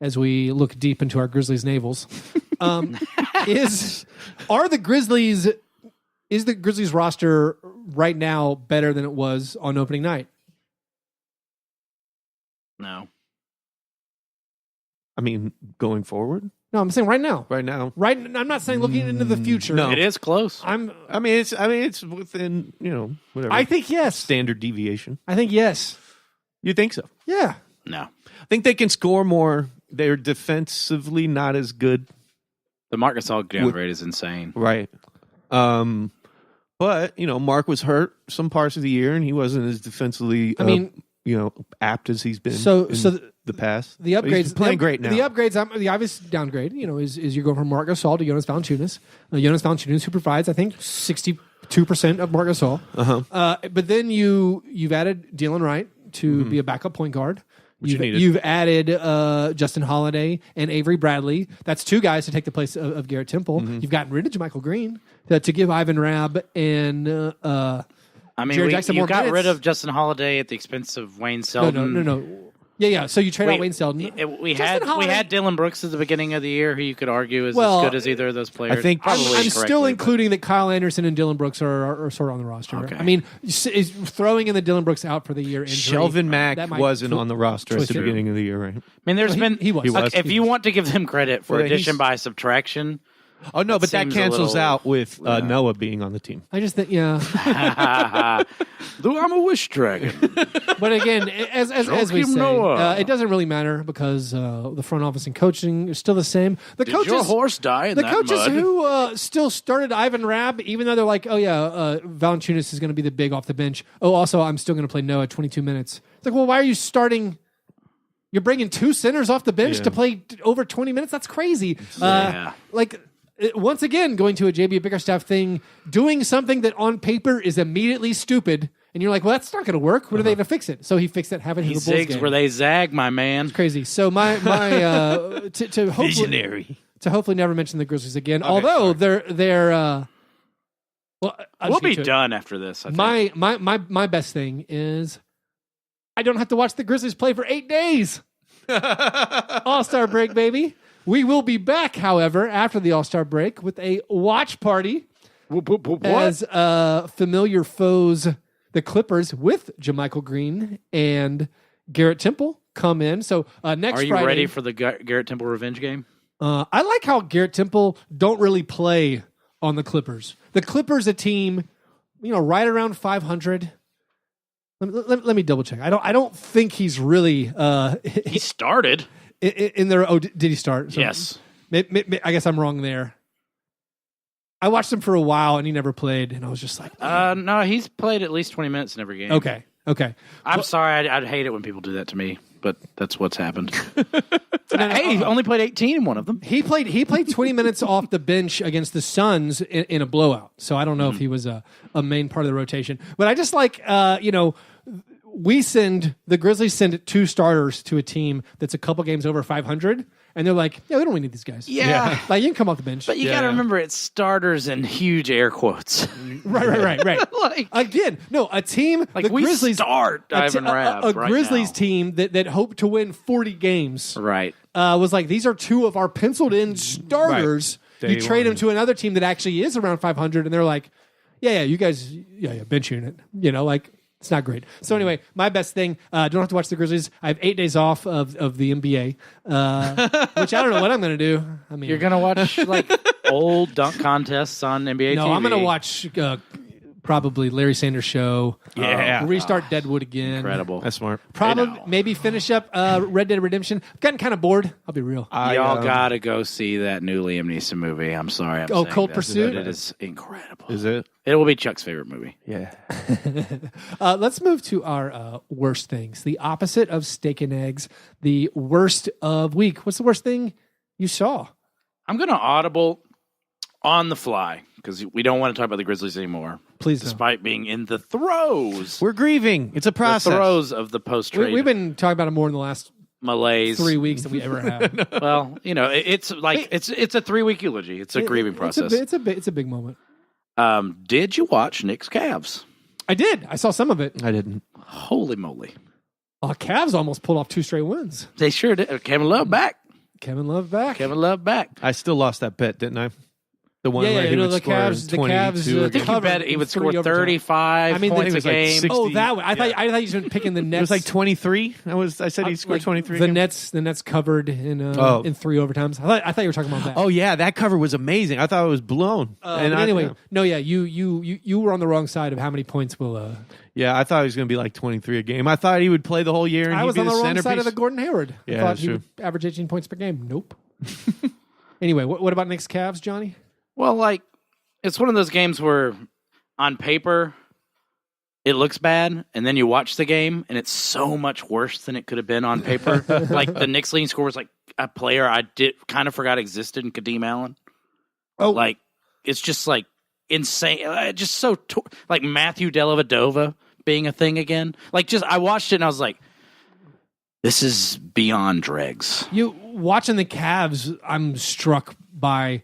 as we look deep into our Grizzlies navels. Is the Grizzlies roster right now better than it was on opening night? I No. mean, going forward, No, I'm saying right now. right now. Right, I'm not saying looking into the future. No. It is close. I mean, it's within whatever. I think yes. standard deviation. I think yes. You think so? Yeah. No. I think they can score more. They're defensively not as good, The Marc Gasol downgrade is insane. right? But Mark was hurt some parts of the year, and he wasn't as defensively. Apt as he's been. So the past. The But he's upgrades playing great now. The upgrades, the obvious downgrade, is you're going from Marc Gasol to Jonas Valanciunas. Jonas Valanciunas, who provides, I think, 62% of Marc Gasol. But then you've added Dylan Wright to be a backup point guard. Which you needed. You've added Justin Holiday and Avery Bradley. That's two guys to take the place of Garrett Temple. You've gotten rid of JaMychal Green to give Ivan Rabb and Jared Jackson you more got minutes. rid of Justin Holiday at the expense of Wayne Selden. No. Yeah. So you trade out Wayne Selden. We Justin Holiday- had Dylan Brooks at the beginning of the year, who you could argue is Well, as good as either of those players. I think- Probably I'm still correctly, including that Kyle Anderson and Dylan Brooks are sort of on the roster. Okay. I mean, is throwing in the Dylan Brooks out for the year injury. Shelvin Mack that might wasn't on the roster at twist the your- beginning of the year, right? I mean, there's Well, been he was. Look, He if you want to give them credit for Well, addition he's- by subtraction, Oh no, but that seems a cancels little- out with Noah being on the team. I just think, yeah. Lou, I'm a wish dragon. But again, as we Joakim say, Noah. it doesn't really matter because the front office and coaching is still the same. The Did coaches, your horse die in the that coaches mud? who still started Ivan Rabb, even though they're like, oh yeah, Valanciunas is going to be the big off the bench. Oh, also, I'm still going to play Noah 22 minutes. It's like, well, why are you starting? You're bringing two centers off the bench Yeah. to play over 20 minutes? That's crazy. Yeah. Once again, going to a JB Bickerstaff thing, doing something that on paper is immediately stupid, and you're like, well, that's not going to work. What are they going to fix it? So he fixed it, having He the Bulls zigs game. where they zag, my man. Crazy. So my to hopefully Visionary. to hopefully never mention the Grizzlies again. Okay, Although they're well, I'll We'll just get be to it. done after this. I think. My best thing is I don't have to watch the Grizzlies play for 8 days. All-Star break, baby. We will be back, however, after the All-Star break with a watch party as familiar foes, the Clippers, with JaMychal Green and Garrett Temple come in. So next Are you Friday, ready for the Garrett Temple revenge game? I like how Garrett Temple don't really play on the Clippers. The Clippers, a team, right around 500. Let me double check. I don't think he's really. He started in their. Oh, did he start? So yes. I guess I'm wrong there. I watched him for a while and he never played, and I was just like, no, he's played at least 20 minutes in every game. Okay. I'm sorry. I'd hate it when people do that to me, but that's what's happened. Hey, he only played 18 in one of them. He played 20 minutes off the bench against the Suns in a blowout. So I don't know if he was a main part of the rotation. But I just like, the Grizzlies send 2 starters to a team that's a couple games over 500. And they're like, we don't really need these guys. Yeah. Like, you can come off the bench. But you got to remember, it's starters in huge air quotes. Right. Like, again, no, a team like the we Grizzlies start Ivan Rabb a right Grizzlies now. team that hoped to win 40 games. Right. Was like, these are 2 of our penciled in starters. Right. You trade them to another team that actually is around 500, and they're like, you guys, bench unit. It's not great. So anyway, my best thing, don't have to watch the Grizzlies. I have 8 days off of the NBA, which I don't know what I'm going to do. I mean, You're going to watch like old dunk contests on NBA no, TV. I'm going to watch probably Larry Sanders Show. Yeah. Restart Deadwood again. Incredible. That's smart. Probably maybe finish up Red Dead Redemption. I've gotten kind of bored. I'll be real. Y'all got to go see that new Liam Neeson movie. I'm sorry. I'm saying Cold this, Pursuit? but it is incredible. Is it? It will be Chuck's favorite movie. Yeah. Let's move to our worst things. The opposite of steak and eggs. The worst of week. What's the worst thing you saw? I'm going to audible on the fly because we don't want to talk about the Grizzlies anymore. Please don't. Despite being in the throes. We're grieving. It's a process. The throes of the post-trade We've been talking about it more in the last malaise. 3 weeks than we ever have. Well, it's like it's a 3-week eulogy. It's a grieving process. It's a big moment. Did you watch Knicks Cavs? I did. I saw some of it. I didn't. Holy moly! Cavs almost pulled off 2 straight wins. They sure did. Kevin Love back. Kevin Love back. Kevin Love back. I still lost that bet, didn't I? The one where he would the score Cavs. 22 I think he covered bet he would in score 3 overtime. 35 I mean, points it a was like game. 60. Oh, that way. I thought you were picking the It Nets. was like 23. I said he scored 23. The Nets covered in 3 overtimes. I thought you were talking about that. Oh yeah, that cover was amazing. I thought it was blown. You were on the wrong side of how many points will. Yeah, I thought he was going to be like 23 a game. I thought he would play the whole year. And I he'd was be on the wrong centerpiece. side of the Gordon Hayward. I Yeah, thought that's he true. would average 18 points per game. Nope. Anyway, what about Knicks Cavs, Johnny? Well, like it's one of those games where on paper it looks bad, and then you watch the game, and it's so much worse than it could have been on paper. Like the Knicks leading scorer was like a player I kind of forgot existed in Kadeem Allen. Oh, Like it's just like insane. Just so like Matthew Dellavedova being a thing again. Like just I watched it and I was like, this is beyond dregs. you watching the Cavs? I'm struck by.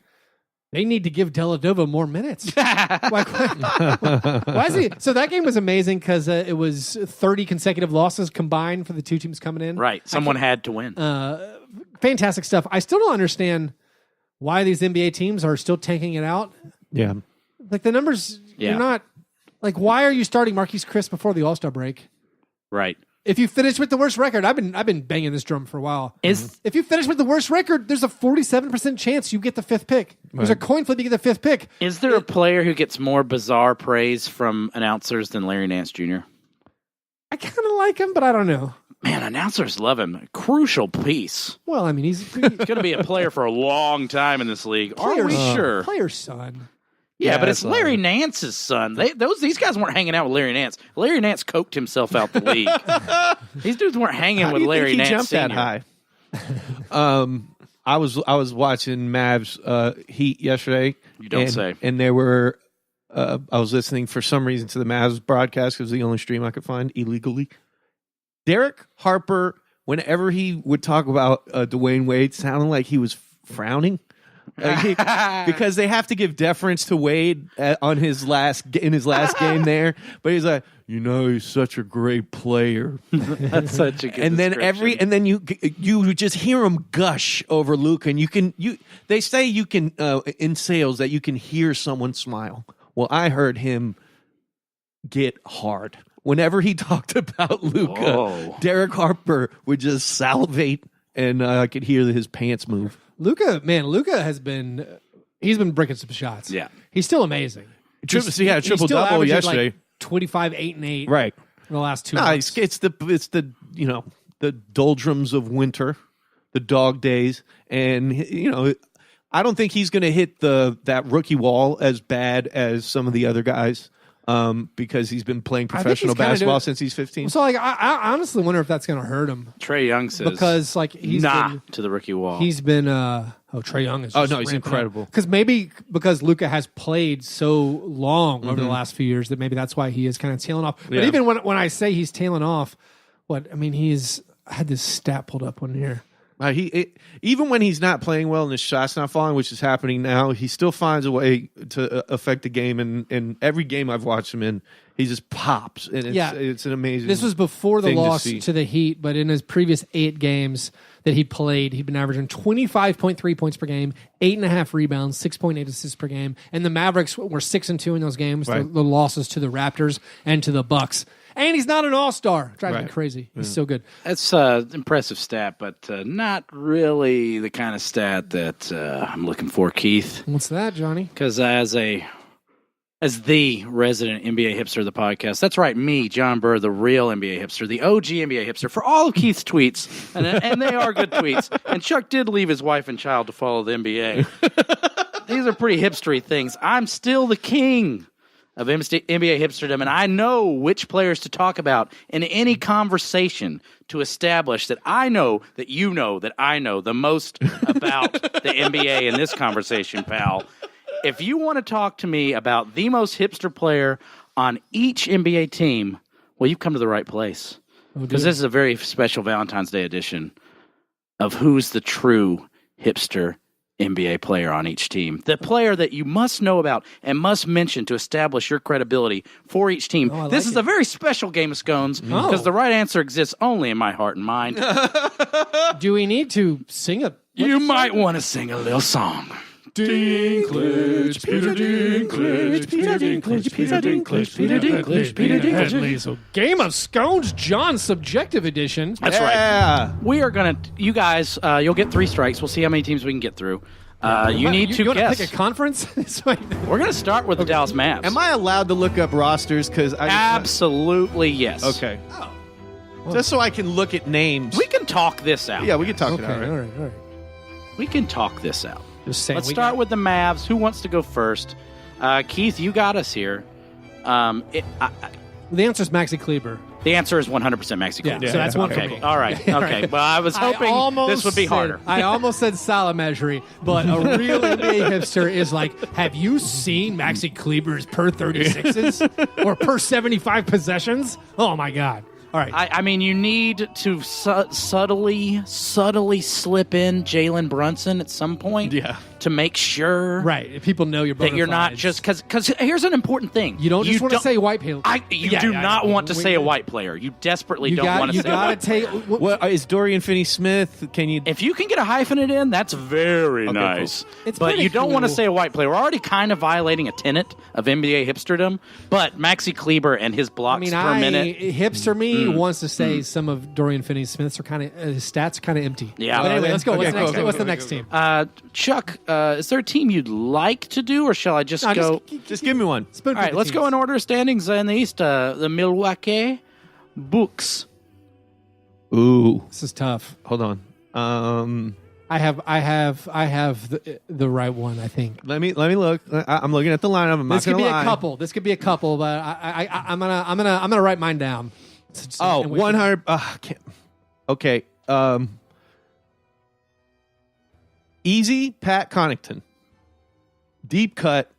They need to give Dellavedova more minutes. Why is he? So that game was amazing because it was 30 consecutive losses combined for the 2 teams coming in. Right. Someone had to win. Fantastic stuff. I still don't understand why these NBA teams are still tanking it out. Yeah. Like the numbers, Yeah. you're not. Like, why are you starting Marquise Chris before the All-Star break? Right. If you finish with the worst record, I've been banging this drum for a while. If you finish with the worst record, there's a 47% chance you get the 5th pick. There's a coin flip, you get the 5th pick. Is there a player who gets more bizarre praise from announcers than Larry Nance Jr.? I kind of like him, but I don't know. Man, announcers love him. A crucial piece. Well, I mean, he's He's going to be a player for a long time in this league. Are we sure? Player's son. Yeah, but it's that's Larry Nance's son. These guys weren't hanging out with Larry Nance. Larry Nance coked himself out the league. These dudes weren't hanging How with do you Larry think he Nance jumped Sr. that high? I was watching Mavs Heat yesterday. You don't say. And there were I was listening for some reason to the Mavs broadcast because it was the only stream I could find illegally. Derek Harper, whenever he would talk about Dwayne Wade, sounded like he was frowning. Because they have to give deference to Wade in his last game there, but he's like, he's such a great player. That's such a good And then description. you just hear him gush over Luka, and they say you can in sales that you can hear someone smile. Well, I heard him get hard whenever he talked about Luka. Whoa. Derek Harper would just salivate, and I could hear his pants move. Luka has been he's been breaking some shots. Yeah. He's still amazing. He had a triple-double yesterday. Like 25, 8, and 8. Right. In the last 2 No, months. it's the the doldrums of winter, the dog days, and I don't think he's going to hit that rookie wall as bad as some of the other guys. Because he's been playing professional basketball since he's 15. So, I honestly wonder if that's going to hurt him. Trae Young says Because, he's been to the rookie wall. He's been Trae Young is just he's incredible. Because Luka has played so long over the last few years that maybe that's why he is kind of tailing off. But even when I say he's tailing off, I had this stat pulled up on here. Even when he's not playing well and his shot's not falling, which is happening now, he still finds a way to affect the game. And every game I've watched him in, he just pops. And it's an amazing. This was before the loss to the Heat, but in his previous 8 games that he played, he'd been averaging 25.3 points per game, 8.5 rebounds, 6.8 assists per game. And the Mavericks were 6-2 in those games. Right. The losses to the Raptors and to the Bucks. And he's not an all-star. Drives me crazy. He's so good. That's an impressive stat, but not really the kind of stat that I'm looking for, Keith. What's that, Johnny? Because as the resident NBA hipster of the podcast, that's right, me, John Burr, the real NBA hipster, the OG NBA hipster, for all of Keith's tweets, and they are good tweets. And Chuck did leave his wife and child to follow the NBA. These are pretty hipstery things. I'm still the king of NBA hipsterdom, and I know which players to talk about in any conversation to establish that I know that you know that I know the most about the NBA in this conversation, pal. If you want to talk to me about the most hipster player on each NBA team, well, you've come to the right place. Because this is a very special Valentine's Day edition of Who's the True Hipster NBA player on each team. The player that you must know about and must mention to establish your credibility for each team. This is a very special game of scones because the right answer exists only in my heart and mind. Do we need to sing a... You might want to sing a little song. Dinklage, Peter Dinklage, Peter Dinklage, Peter Dinklage, Peter Dinklage, Peter Dinklage. So Game of Scones, John's subjective edition. That's right. We are going to, you guys, you'll get 3 strikes. We'll see how many teams we can get through. You need to guess. Pick a conference? We're going to start with the Dallas Mavs. Am I allowed to look up rosters? Absolutely, yes. Okay. Just so I can look at names. We can talk this out. Yeah, we can talk it out. All right. We can talk this out. Just saying. Let's start with the Mavs. Who wants to go first? Keith, you got us here. The answer is Maxi Kleber. The answer is 100% Maxi Kleber. Yeah, so that's one for me. All right. Okay. Well, I was hoping this would be harder. I almost said Salamejri, but a real NBA hipster is like, have you seen Maxi Kleber's per 36s or per 75 possessions? Oh, my God. All right. I mean, you need to subtly slip in Jalen Brunson at some point to make sure people know you're that you're not just because here's an important thing. You don't just want to say white player. You do not want to say a white player. You desperately don't want to say a white player. What is Dorian Finney-Smith? Can you? If you can get a hyphenate in, that's very nice. Cool. But you don't want to say a white player. We're already kind of violating a tenet of NBA hipsterdom. But Maxi Kleber and his blocks per minute. Hipster me wants to say some of Dorian Finney-Smith's are kind of his stats are kind of empty. Yeah. But anyway, let's go. What's the next team? Chuck, is there a team you'd like to do, or shall I just go? Just give me one. All right, let's go in order of standings in the East. The Milwaukee Bucks. Ooh, this is tough. Hold on. I have the right one. I think. Let me look. I'm looking at the lineup. This could be a couple. This could be a couple, but I'm gonna write mine down. 100. Okay. Easy, Pat Connaughton. Deep cut.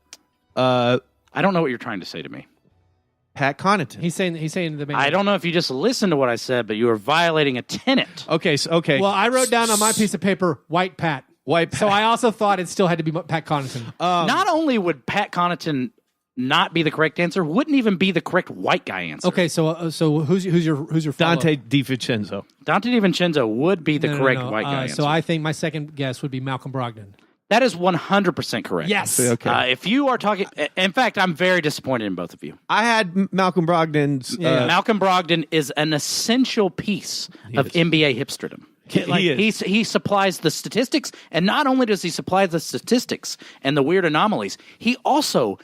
I don't know what you're trying to say to me. Pat Connaughton. He's saying the main. I don't know if you just listened to what I said, but you are violating a tenet. Okay. Well, I wrote down on my piece of paper White Pat. So I also thought it still had to be Pat Connaughton. Not only would Pat Connaughton not be the correct answer, wouldn't even be the correct white guy answer. Okay, so who's your follow-up? Dante DiVincenzo. Dante DiVincenzo would be the correct white guy answer. So I think my second guess would be Malcolm Brogdon. That is 100% correct. Yes. Okay. If you are talking, in fact, I'm very disappointed in both of you. I had Malcolm Brogdon's. Malcolm Brogdon is an essential piece of NBA hipsterdom. He supplies the statistics, and not only does he supply the statistics and the weird anomalies, he also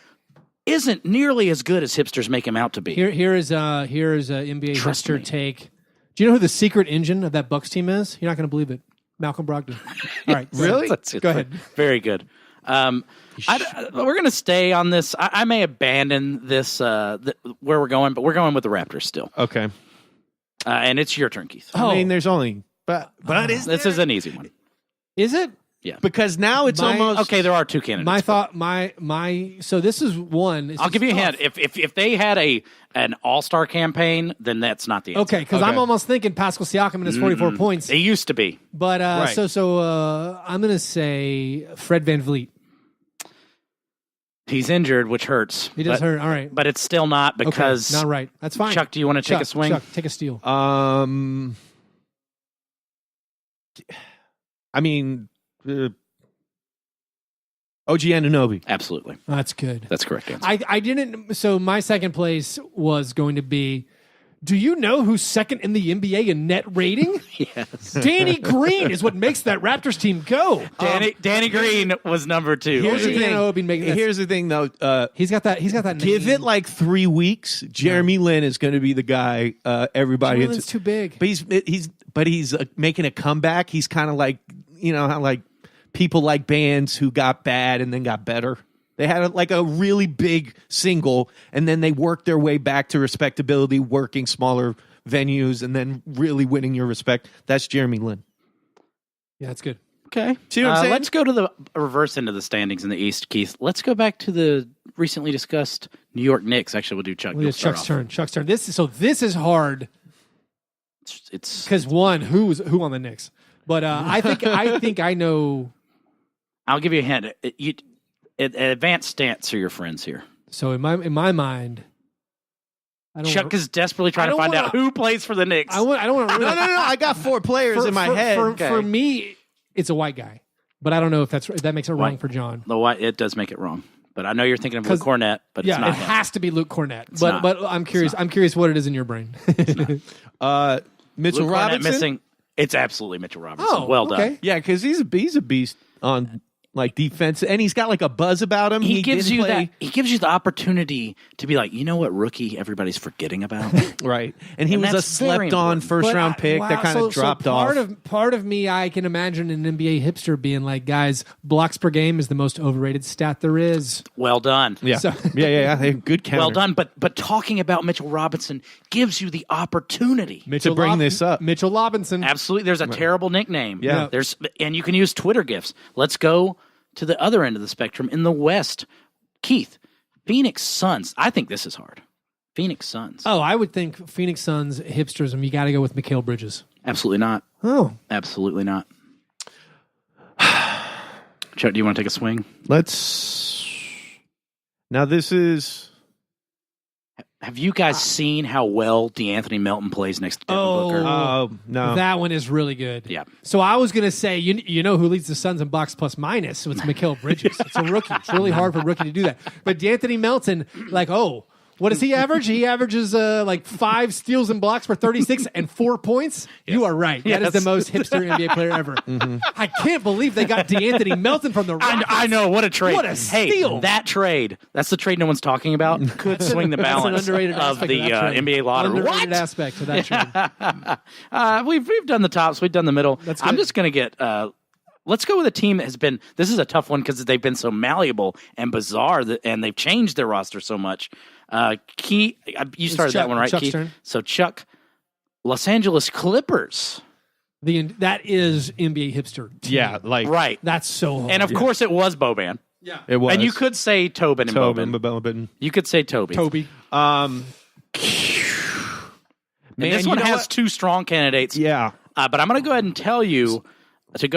isn't nearly as good as hipsters make him out to be. Here is NBA Trust hipster me. take. Do you know who the secret engine of that Bucks team is? You're not going to believe it. Malcolm Brogdon. All right, Really? Go ahead. Very good. We're going to stay on this. I may abandon this where we're going, but we're going with the Raptors still. Okay. And it's your turn, Keith. I mean, there's only but This is an easy one. Is it? Yeah. because now it's almost Okay, there are two candidates. My thought, so this is one. It's I'll just give you a tough. hint. If they had an all-star campaign, then that's not the answer. Okay, because I'm Okay. almost thinking Pascal Siakam and his 44 points. They used to be. But Right. I'm going to say Fred VanVleet. He's injured, which hurts. He does hurt. All right. But it's still not because... Okay, not right. That's fine. Chuck, do you want to take a swing? Chuck, take a steal. I mean, OG Anunoby. Absolutely. That's good. That's correct answer. I didn't. So my second place was going to be. Do you know who's second in the NBA in net rating? Yes. Danny Green is what makes that Raptors team go. Danny Green was number 2. Here's the OG thing. Anunoby making that- Here's the thing, though. He's got that. Give name. it like 3 weeks. Jeremy Lin is going to be the guy. Everybody. Jeremy Lin's too big. But he's making a comeback. He's kind of like how like people like bands who got bad and then got better. They had a really big single, and then they worked their way back to respectability, working smaller venues, and then really winning your respect. That's Jeremy Lin. Yeah, that's good. Okay. See what I'm saying? Let's go to the reverse end of the standings in the East, Keith. Let's go back to the recently discussed New York Knicks. Actually, we'll do Chuck. You'll It's start Chuck's off. turn. Chuck's turn. This is hard It's. because who on the Knicks, but I think I know. I'll give you a hint. Advanced stance are your friends here. So in my mind, I don't. Chuck is desperately trying I to don't find wanna- out who plays for the Knicks. I don't want to. No. I got 4 players in my head. For me, it's a white guy, but I don't know if that makes it wrong for John. It does make it wrong. But I know you're thinking of Luke Cornett, but Yeah, it's not. it has to be Luke Cornett. not. But I'm curious. I'm curious what it is in your brain. Mitchell Luke Cornett Robinson. missing. It's absolutely Mitchell Robinson. Oh, well done. okay. Yeah, because he's a beast on like defense, and he's got like a buzz about him. He gives didn't you play- that. He gives you the opportunity to be like, you know what, rookie, everybody's forgetting about. right, and he And was a that's very slept-on important. first-round pick that kind of dropped off. Part of me, I can imagine an NBA hipster being like, guys, blocks per game is the most overrated stat there is. Well done. Yeah, So- yeah. Hey, good counter. Well done. But talking about Mitchell Robinson gives you the opportunity. To bring this up. Mitchell Robinson. Absolutely. There's a terrible nickname. Yeah. And you can use Twitter gifs. Let's go to the other end of the spectrum in the West. Keith, Phoenix Suns. I think this is hard. Phoenix Suns. Oh, I would think Phoenix Suns hipsterism. You got to go with Mikal Bridges. Absolutely not. Oh, Absolutely not. Chuck, do you want to take a swing? Now this is Have you guys seen how well DeAnthony Melton plays next to Devin Booker? no. that one is really good. Yeah. So I was going to say, you know who leads the Suns in box plus minus? So it's Mikal Bridges. It's a rookie. It's really hard for a rookie to do that. But D'Anthony Melton, what does he average? He averages 5 steals and blocks for 36 and 4 points. You are right. That is the Yes. most hipster NBA player ever. I can't believe they got D'Anthony Melton from the Rockets. I know, what a trade. What a steal. Hey, that trade, that's the trade no one's talking about, could swing the That's an balance underrated of aspect the of that trade. NBA lottery. Underrated What? aspect to that trade. We've done the tops, we've done the middle. That's I'm good. just going to get, let's go with a team that has been, this is a tough one because they've been so malleable and bizarre and they've changed their roster so much. You started that one, right, Chuck's Keith? turn. So Chuck, Los Angeles Clippers. That is NBA hipster. team. Yeah, like Right. That's so hard. And of course it was Boban. it was. And you could say Tobin and Boban. You could say Toby. Toby. And this one has 2 strong candidates. Yeah, But I'm going to go ahead and tell you to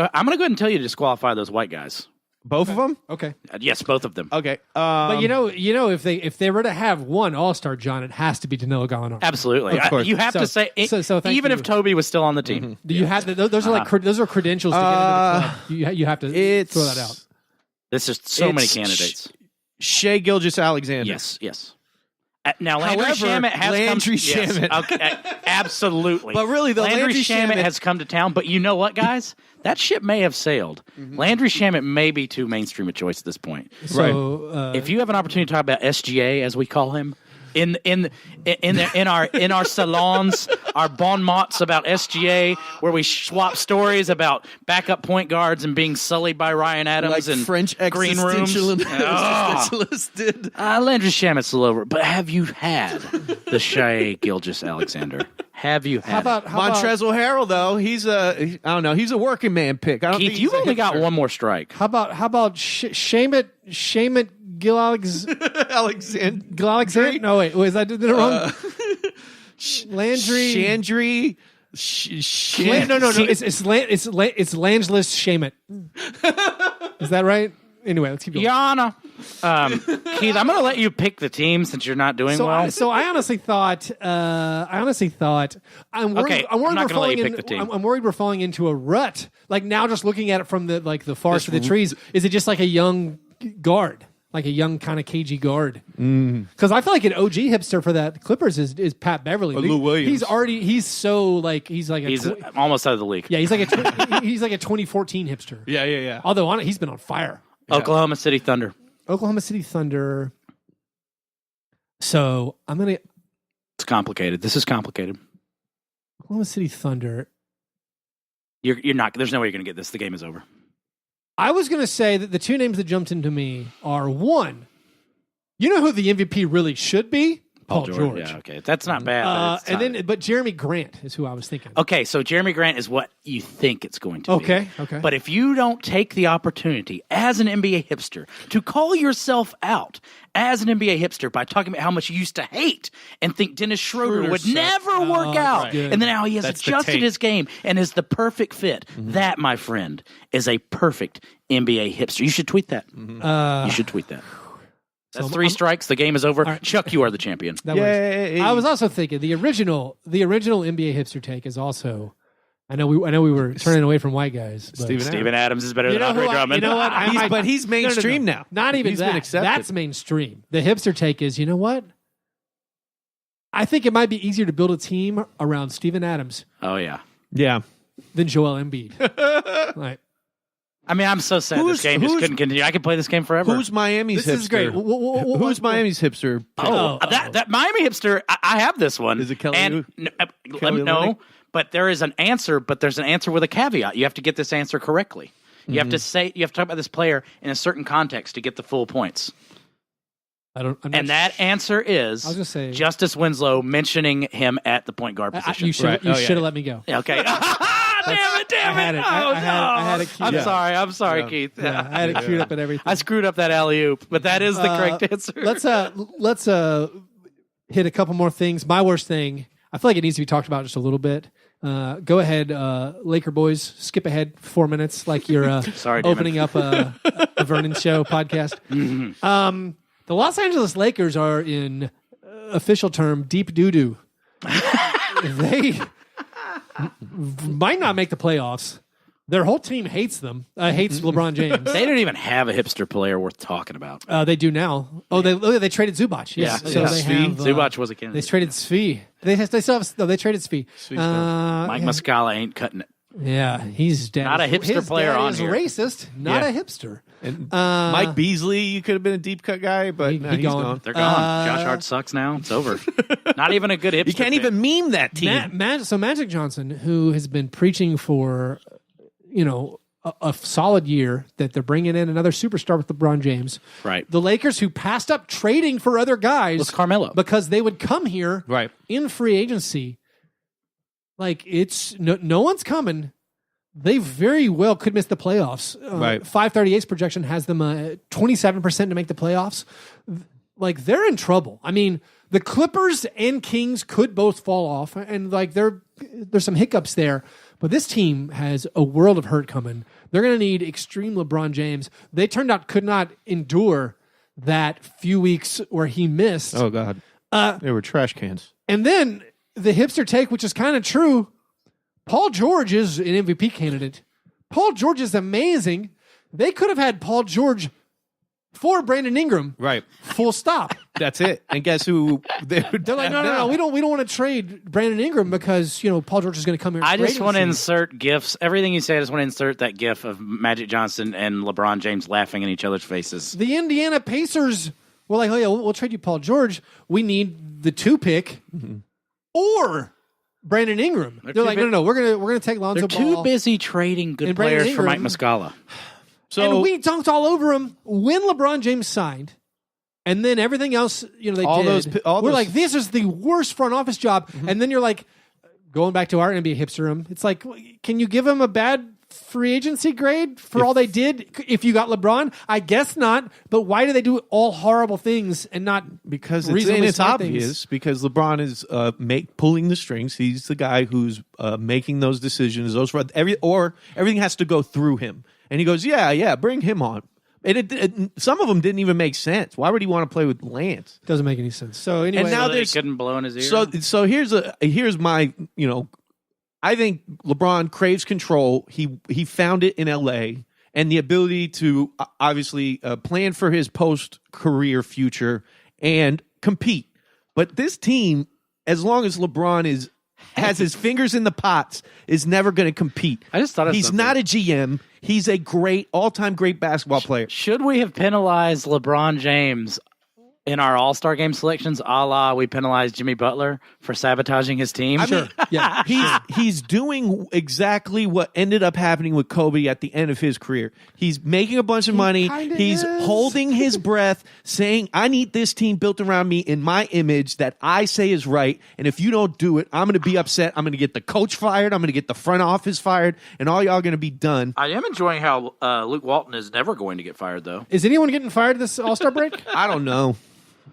disqualify those white guys. both of them. Okay. Yes, both of them. Okay, But if they were to have one All-Star, John, it has to be Danilo Gallinari. Absolutely. Of course. You have to say so thank even you. if Toby was still on the team. Do you have those are those are credentials to get into the club. You have to throw that out. This is so many It's candidates. Shea Gilgeous-Alexander. Yes. Now, Landry However, Shamet has Landry come. Yes, Shamet. okay, absolutely. But really, though, Landry Landry Shamet Shamet has come to town. But you know what, guys? That ship may have sailed. Landry Shamet may be too mainstream a choice at this point. So, If you have an opportunity to talk about SGA, as we call him, in our salons, our bon mots about SGA, where we swap stories about backup point guards and being sullied by Ryan Adams like and French green rooms. existentialists did. Landry Shamet's a little over, but have you had the Shai Gilgeous-Alexander? Have you had? how about Montrezl Harrell, though, he's I don't know, he's a working man pick. I don't Keith, think you've he's a only got hipster. one more strike. how about Shamet Gilalex Alexander. No, wait, was I did it wrong? Landry Chandry. No. It's Langelis Shamet. Is that right? Anyway, let's keep going. Yana. Keith, I'm going to let you pick the team since you're not doing well. I honestly thought. I'm worried. Okay, I'm worried I'm not we're gonna let you falling pick the team. I'm worried we're falling into a rut. Like now, just looking at it from the forest of the trees, is it just like a young guard, like a young kind of cagey guard? Because I feel like an OG hipster for that Clippers is Pat Beverly. Lou Williams. He's Almost out of the league. Yeah, he's like a 2014 hipster. Yeah. Although he's been on fire. Oklahoma City Thunder. Oklahoma City Thunder. So I'm gonna It's complicated. This is complicated. Oklahoma City Thunder. You're not. There's no way you're going to get this. The game is over. I was gonna say that the two names that jumped into me are one. You know who the MVP really should be? Paul George. Yeah, okay. That's not bad. But Jeremy Grant is who I was thinking. Okay, so Jeremy Grant is what you think it's going to be. Okay. But if you don't take the opportunity as an NBA hipster to call yourself out as an NBA hipster by talking about how much you used to hate and think Dennis Schroeder would never work out, right. and then how he has adjusted his game and is the perfect fit, that, my friend, is a perfect NBA hipster. You should tweet that. You should tweet that. That's three strikes. The game is over. Right. Chuck, you are the champion. That works. I was also thinking the original NBA hipster take is also. I know we were turning away from white guys. But Steven Adams is better than Andre Drummond. You know what? But he's mainstream now. Not even He's that. been accepted. That's mainstream. The hipster take is, you know what? I think it might be easier to build a team around Steven Adams Oh, yeah. Yeah. than Joel Embiid. Right. I mean, I'm so sad this game just couldn't continue. I could play this game forever. Who's Miami's This hipster? is great. Who's Miami's hipster? That Miami hipster, I have this one. Is it Kelly And, Kelly no, Olynyk? but there is an answer, but there's an answer with a caveat. You have to get this answer correctly. You have to talk about this player in a certain context to get the full points. That answer is I was gonna say- Justice Winslow mentioning him at the point guard position. You should have let me go. Okay. Damn it. I had it queued up. I'm sorry, Keith. Yeah, I had it queued up and everything. I screwed up that alley-oop, but that is the correct answer. Let's hit a couple more things. My worst thing, I feel like it needs to be talked about just a little bit. Go ahead, Laker boys. Skip ahead 4 minutes, like you're Sorry, Damon. opening up a Vernon Show podcast. The Los Angeles Lakers are in official term deep doo-doo. They might not make the playoffs. Their whole team hates them. Hates LeBron James. They don't even have a hipster player worth talking about. They do now. Oh, they traded Zubac. Yes. Yeah. So they have, Zubac was a candidate. They traded Svi. They still have. No, they traded Svi. Mike Muscala ain't cutting it. Yeah, he's dead. Not a hipster player on is here. Racist. Not a hipster. And Mike Beasley, you could have been a deep cut guy, but he's gone. They're gone. Josh Hart sucks now. It's over. Not even a good hipster. You can't even meme that team. So Magic Johnson, who has been preaching for, a solid year that they're bringing in another superstar with LeBron James. Right. The Lakers, who passed up trading for other guys, with Carmelo, because they would come here right in free agency. Like it's no one's coming. They very well could miss the playoffs. Right. 538's projection has them 27% to make the playoffs. Like they're in trouble. I mean, the Clippers and Kings could both fall off, and like there's some hiccups there. But this team has a world of hurt coming. They're going to need extreme LeBron James. They turned out could not endure that few weeks where he missed. Oh God, they were trash cans. And then the hipster take, which is kind of true. Paul George is an MVP candidate. Paul George is amazing. They could have had Paul George for Brandon Ingram. Right. Full stop. That's it. And guess who? They're like, no. We don't want to trade Brandon Ingram because Paul George is going to come here. I just want to insert gifs. Everything you say, I just want to insert that gif of Magic Johnson and LeBron James laughing in each other's faces. The Indiana Pacers were like, oh yeah, we'll trade you Paul George. We need the 2 pick or Brandon Ingram. They're like, no, we're gonna take Lonzo They're Ball. too busy trading good And Brandon players for Mike Ingram. Muscala. And we dunked all over him when LeBron James signed. And then everything else, they did. We're like, this is the worst front office job. And then you're like, going back to our NBA hipster room, it's like, can you give him a bad free agency grade for all they did if you got LeBron? I guess not. But why do they do all horrible things and not because reasonably it's smart obvious things? because LeBron is pulling the strings. He's the guy who's making those decisions. Everything has to go through him. And he goes, yeah, bring him on. And some of them didn't even make sense. Why would he want to play with Lance? Doesn't make any sense. So anyway, And now They couldn't blow in his ear. So here's my I think LeBron craves control. He found it in LA and the ability to obviously plan for his post-career future and compete. But this team, as long as LeBron has his fingers in the pots, is never going to compete. I just thought of he's something. not a GM. He's a all-time great basketball player. Should we have penalized LeBron James in our All-Star game selections, a la we penalized Jimmy Butler for sabotaging his team? He's doing exactly what ended up happening with Kobe at the end of his career. He's making a bunch of money. He's holding his breath, saying, I need this team built around me in my image that I say is right. And if you don't do it, I'm going to be upset. I'm going to get the coach fired. I'm going to get the front office fired. And all y'all going to be done. I am enjoying how Luke Walton is never going to get fired, though. Is anyone getting fired this All-Star break? I don't know.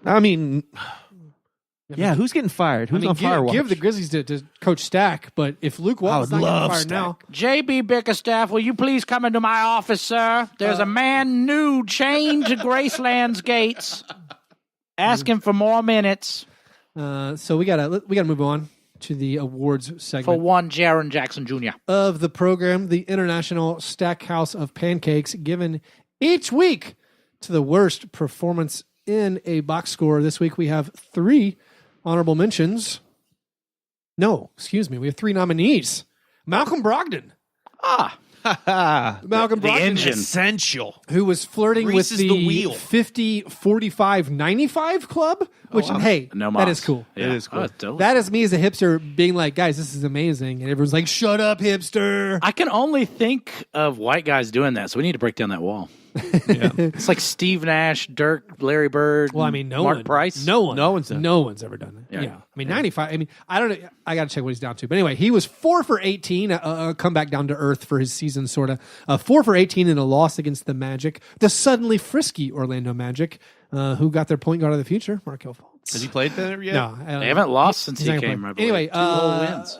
I mean, who's getting fired? Who's on fire watch? Give the Grizzlies to Coach Stack, but if Luke Walton's not getting fired now, J.B. Bickerstaff, will you please come into my office, sir? There's a man nude chained to Graceland's gates, asking for more minutes. so we gotta move on to the awards segment For one, Jaron Jackson Jr. of the program, the International Stackhouse of Pancakes, given each week to the worst performance in a box score. This week we have 3 honorable mentions. No, excuse me. We have 3 nominees. Malcolm Brogdon. Malcolm Brogdon. engine. Essential. Who was flirting with Greases the wheel. 50, 45, 95 club, which, hey, No that mas. is cool. Yeah. It is cool. Oh, totally. That is me as a hipster being like, guys, this is amazing. And everyone's like, shut up, hipster. I can only think of white guys doing that, so we need to break down that wall. It's like Steve Nash, Dirk, Larry Bird, Well, I mean, Mark Price. No one's done it. No one's ever done it. Yeah. I mean, 95. I mean, I don't know. I got to check what he's down to. But anyway, he was 4 for 18, come back down to earth for his season, sort of. 4 for 18 in a loss against the Magic, the suddenly frisky Orlando Magic, who got their point guard of the future, Markelle Fultz. Has he played there yet? No, They haven't lost since he's he not gonna came. play. I believe. Anyway, 2 whole wins.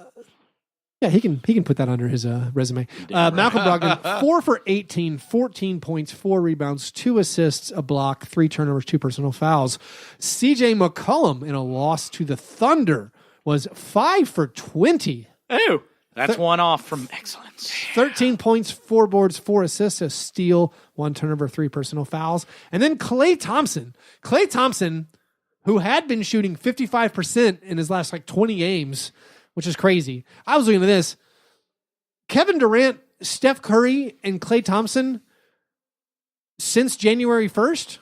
Yeah, he can put that under his resume. Malcolm Brogdon, 4 for 18, 14 points, 4 rebounds, 2 assists, a block, 3 turnovers, 2 personal fouls. CJ McCollum in a loss to the Thunder was 5 for 20. Ew. That's one off from excellence. 13 points, 4 boards, 4 assists, a steal, 1 turnover, 3 personal fouls. And then Klay Thompson, who had been shooting 55% in his last 20 games, which is crazy. I was looking at this. Kevin Durant, Steph Curry, and Klay Thompson, since January 1st,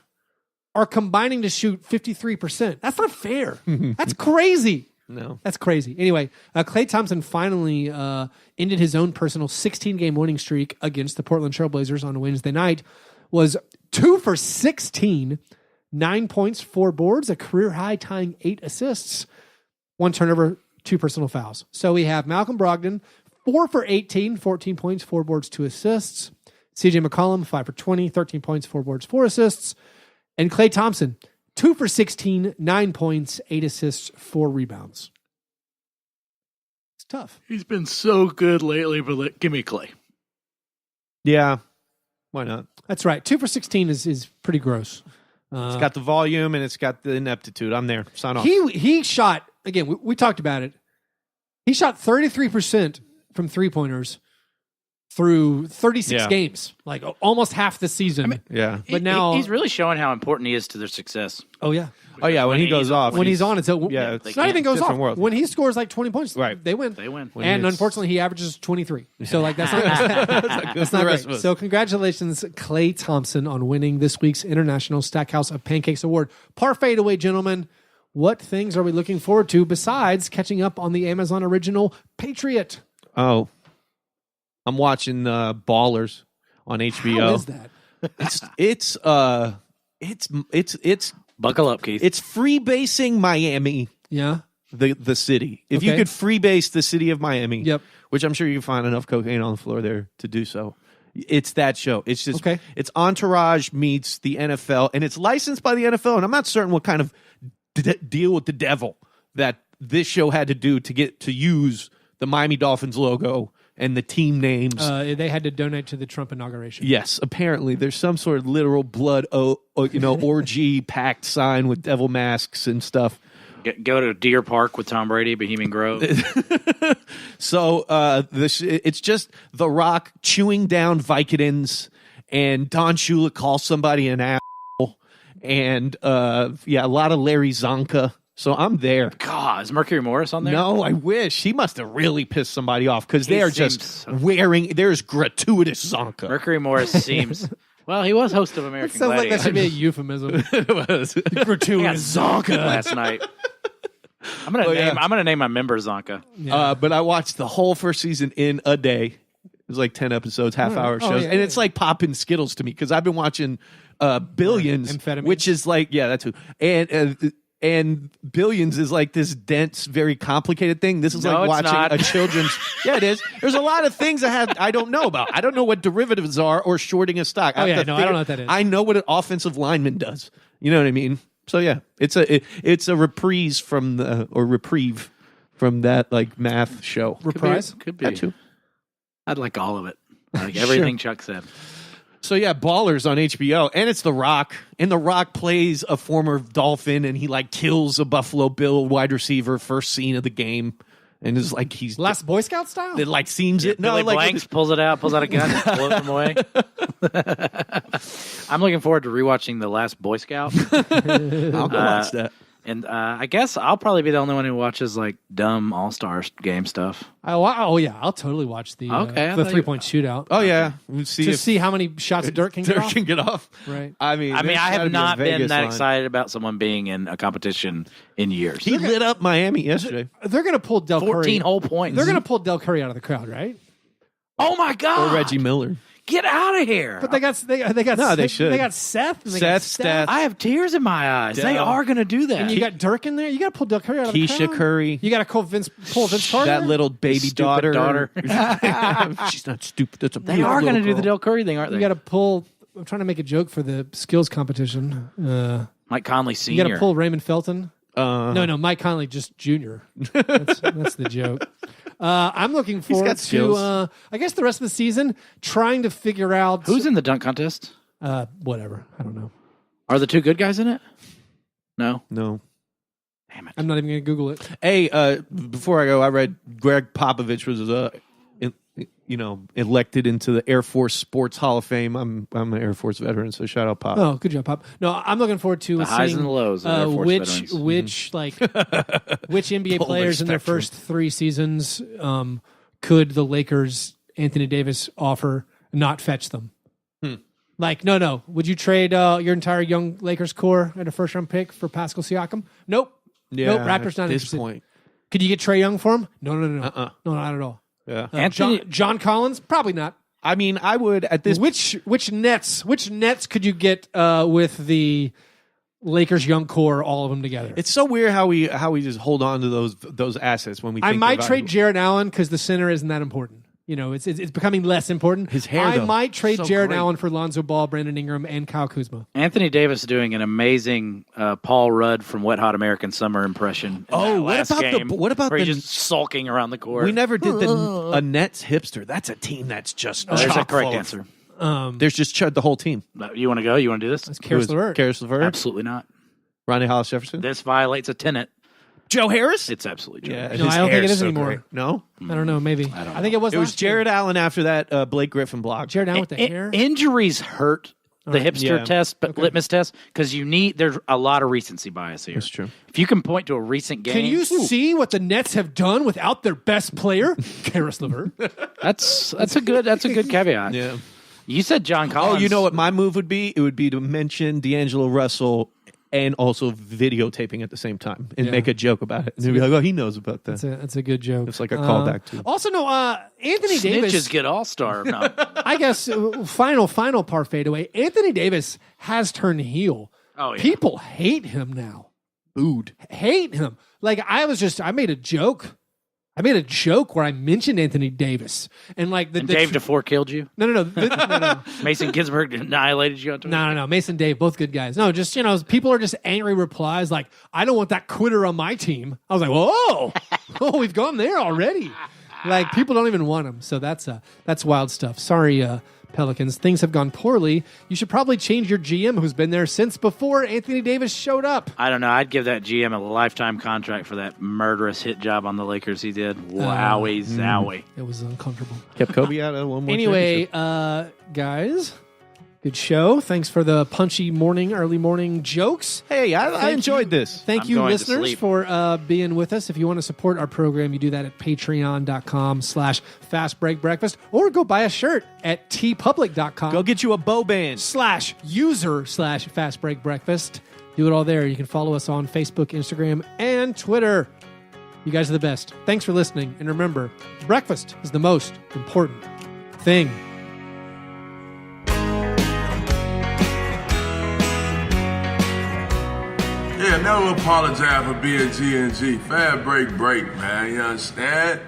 are combining to shoot 53%. That's not fair. That's crazy. No. That's crazy. Anyway, Klay Thompson finally ended his own personal 16-game winning streak against the Portland Trailblazers on Wednesday night. Was 2 for 16, 9 points, 4 boards, a career high, tying 8 assists, 1 turnover, 2 personal fouls. So we have Malcolm Brogdon, 4 for 18, 14 points, 4 boards, 2 assists. CJ McCollum, 5 for 20, 13 points, 4 boards, 4 assists. And Klay Thompson, 2 for 16, 9 points, 8 assists, 4 rebounds. It's tough. He's been so good lately, but give me Klay. Yeah. Why not? That's right. 2 for 16 is pretty gross. It's got the volume and it's got the ineptitude. I'm there. Sign off. He shot, again, we talked about it. He shot 33% from three-pointers, through 36 Yeah. games, like almost half the season. Yeah. But now, he's really showing how important he is to their success. oh yeah, Oh yeah, when he goes off, when he's on it, so yeah, it's not even goes off. different world. When he scores like 20 points, Right. they win. They win. When And it's- unfortunately, he averages 23. So like that's not that's not great. So congratulations, Klay Thompson, on winning this week's International Stackhouse of Pancakes Award. Par fadeaway, gentlemen. What things are we looking forward to besides catching up on the Amazon original Patriot? Oh, I'm watching Ballers on HBO. How is that? It's Buckle up, Keith. it's freebasing Miami, Yeah. the city. If you Okay. could freebase the city of Miami, Yep. which I'm sure you can find enough cocaine on the floor there to do so. It's that show. It's just Okay. It's Entourage meets the NFL, and it's licensed by the NFL. And I'm not certain what kind of deal with the devil that this show had to do to get to use the Miami Dolphins logo and the team names. They had to donate to the Trump inauguration. Yes, apparently there's some sort of literal blood, orgy pact sign with devil masks and stuff. Go to Deer Park with Tom Brady, Bohemian Grove. So it's just The Rock chewing down Vicodins, and Don Shula calls somebody an asshole, and a lot of Larry Zonka. So I'm there. God, is Mercury Morris on there? No, I wish. He must have really pissed somebody off because He they are seems just so- wearing. There's gratuitous Zonka. Mercury Morris seems. Well, he was host of American Sounds like that Gladiator should be a euphemism. It was. Gratuitous Zonka. last night. I'm gonna name my member Zonka. But I watched the whole first season in a day. It was like 10 episodes, half-hour Oh, shows. yeah, and yeah, it's like popping Skittles to me because I've been watching Billions, Amphetamines. which is like, yeah, that too. And Billions is like this dense, very complicated thing. This is No, like it's watching not. a children's. Yeah, it is. There's a lot of things I don't know about. I don't know what derivatives are or shorting a stock. Oh, I have yeah, to no, I don't know what that is. I know what an offensive lineman does. You know what I mean? So yeah, it's a reprieve from that like math show. Reprise? Could be. That too. I'd like all of it. Like everything Chuck said. So yeah, Ballers on HBO, and it's The Rock, and The Rock plays a former Dolphin, and he like kills a Buffalo Bill wide receiver first scene of the game, and is like he's Last Boy Scout style? it like seems it. No, Billy like Blanks pulls out a gun, and blows him away. I'm looking forward to rewatching The Last Boy Scout, I'll go watch that. and I guess I'll probably be the only one who watches like dumb All-Star game stuff. Oh yeah, I'll totally watch the Okay, I the thought 3-point shootout. Oh yeah, we'll see to if see how many shots Dirk can get Dirk off. can get off. Right. I mean, I there's have gotta be a not been Vegas that line. excited about someone being in a competition in years. He lit up Miami yesterday. They're going to pull Del 14 Curry. whole points. They're going to pull Del Curry out of the crowd, right? Oh my God! Or Reggie Miller. Get out of here! But they got No, they should. They got Seth. And they Seth, got Steph. I have tears in my eyes. They Dell. are going to do that. And you got Dirk in there. You got to pull Del Curry out of the Keisha crowd. Curry. You got to pull Vince Carter. That little baby Stupid daughter. She's not stupid. That's a They are going to do the Del Curry thing, aren't they? You got to pull. I'm trying to make a joke for the skills competition. Mike Conley You Sr. got to pull Raymond Felton. No, Mike Conley, just Junior. That's the joke. I'm looking forward got skills. to, I guess, the rest of the season trying to figure out Who's in the dunk contest? whatever. I don't know. Are the two good guys in it? No. No. Damn it. I'm not even going to Google it. Hey, before I go, I read Greg Popovich was elected into the Air Force Sports Hall of Fame. I'm an Air Force veteran, so shout out Pop. Oh, good job, Pop. No, I'm looking forward to The highs seeing and the lows of Air Force veterans. which NBA Polar players in their spectrum. first 3 seasons could the Lakers Anthony Davis offer not fetch them. Like, no. Would you trade your entire young Lakers core at a first round pick for Pascal Siakam? Nope. Nope. Raptors not at this interested. point. Could you get Trae Young for him? No. Uh-uh. No, not at all. Yeah. Anthony- John Collins? Probably not. I mean, I would at this. Which Nets could you get with the Lakers young core, all of them together? It's so weird how we just hold on to those assets when we. I think might they're trade valuable. Jared Allen because the center isn't that important. You know, it's becoming less important. His hair, I though, might trade so Jared great. Allen for Lonzo Ball, Brandon Ingram, and Kyle Kuzma. Anthony Davis doing an amazing Paul Rudd from Wet Hot American Summer impression. Oh, what about where the- he's just sulking around the court? We never did a Nets hipster. That's a team that's just. There's a chock correct full of- answer. There's just the whole team. You want to go? You want to do this? That's Karis LeVert. Karis LeVert, Absolutely not. Ronnie Hollis Jefferson. This violates a tenet. Joe Harris? It's absolutely Joe. Yeah, Harris. No, his I don't think hair's it is so anymore. great. No? I don't know. Maybe. I think it was It was last year. Jared Allen after that Blake Griffin block. Jared Allen with the hair. Injuries hurt the hipster Yeah. test, but litmus test, because there's a lot of recency bias here. That's true. If you can point to a recent game, Can you see what the Nets have done without their best player, Karis LeVert? that's a good caveat. Yeah. You said John Oh, Collins. you know what my move would be? It would be to mention D'Angelo Russell and also videotaping at the same time and make a joke about it. And they'd be like, oh, he knows about that. That's a good joke. It's like a callback, too. Also, no, Anthony Snitches Davis. get all-star. No. I guess final part fadeaway. Anthony Davis has turned heel. Oh, yeah. People hate him now. Booed. Hate him. Like I made a joke. I made a joke where I mentioned Anthony Davis and like And Dave DeFore killed you? No. Mason Ginsburg annihilated you on Twitter? No. Mason, Dave, both good guys. No, just people are just angry replies like, "I don't want that quitter on my team." I was like, "Whoa, we've gone there already." Like people don't even want him. So that's wild stuff. Sorry, Pelicans. Things have gone poorly. You should probably change your GM, who's been there since before Anthony Davis showed up. I don't know. I'd give that GM a lifetime contract for that murderous hit job on the Lakers he did. Wowie zowie. It was uncomfortable. Kept Kobe out of one more Anyway, championship. guys, good show. Thanks for the punchy early morning jokes. Hey, I enjoyed this. Thank I'm you, going to listeners, sleep. for being with us. If you want to support our program, you do that at patreon.com/fastbreakbreakfast or go buy a shirt at tpublic.com. Go get you a bow band. /user/fastbreakbreakfast. Do it all there. You can follow us on Facebook, Instagram, and Twitter. You guys are the best. Thanks for listening. And remember, breakfast is the most important thing. Yeah, never apologize for being G&G. Fair break, man. You understand?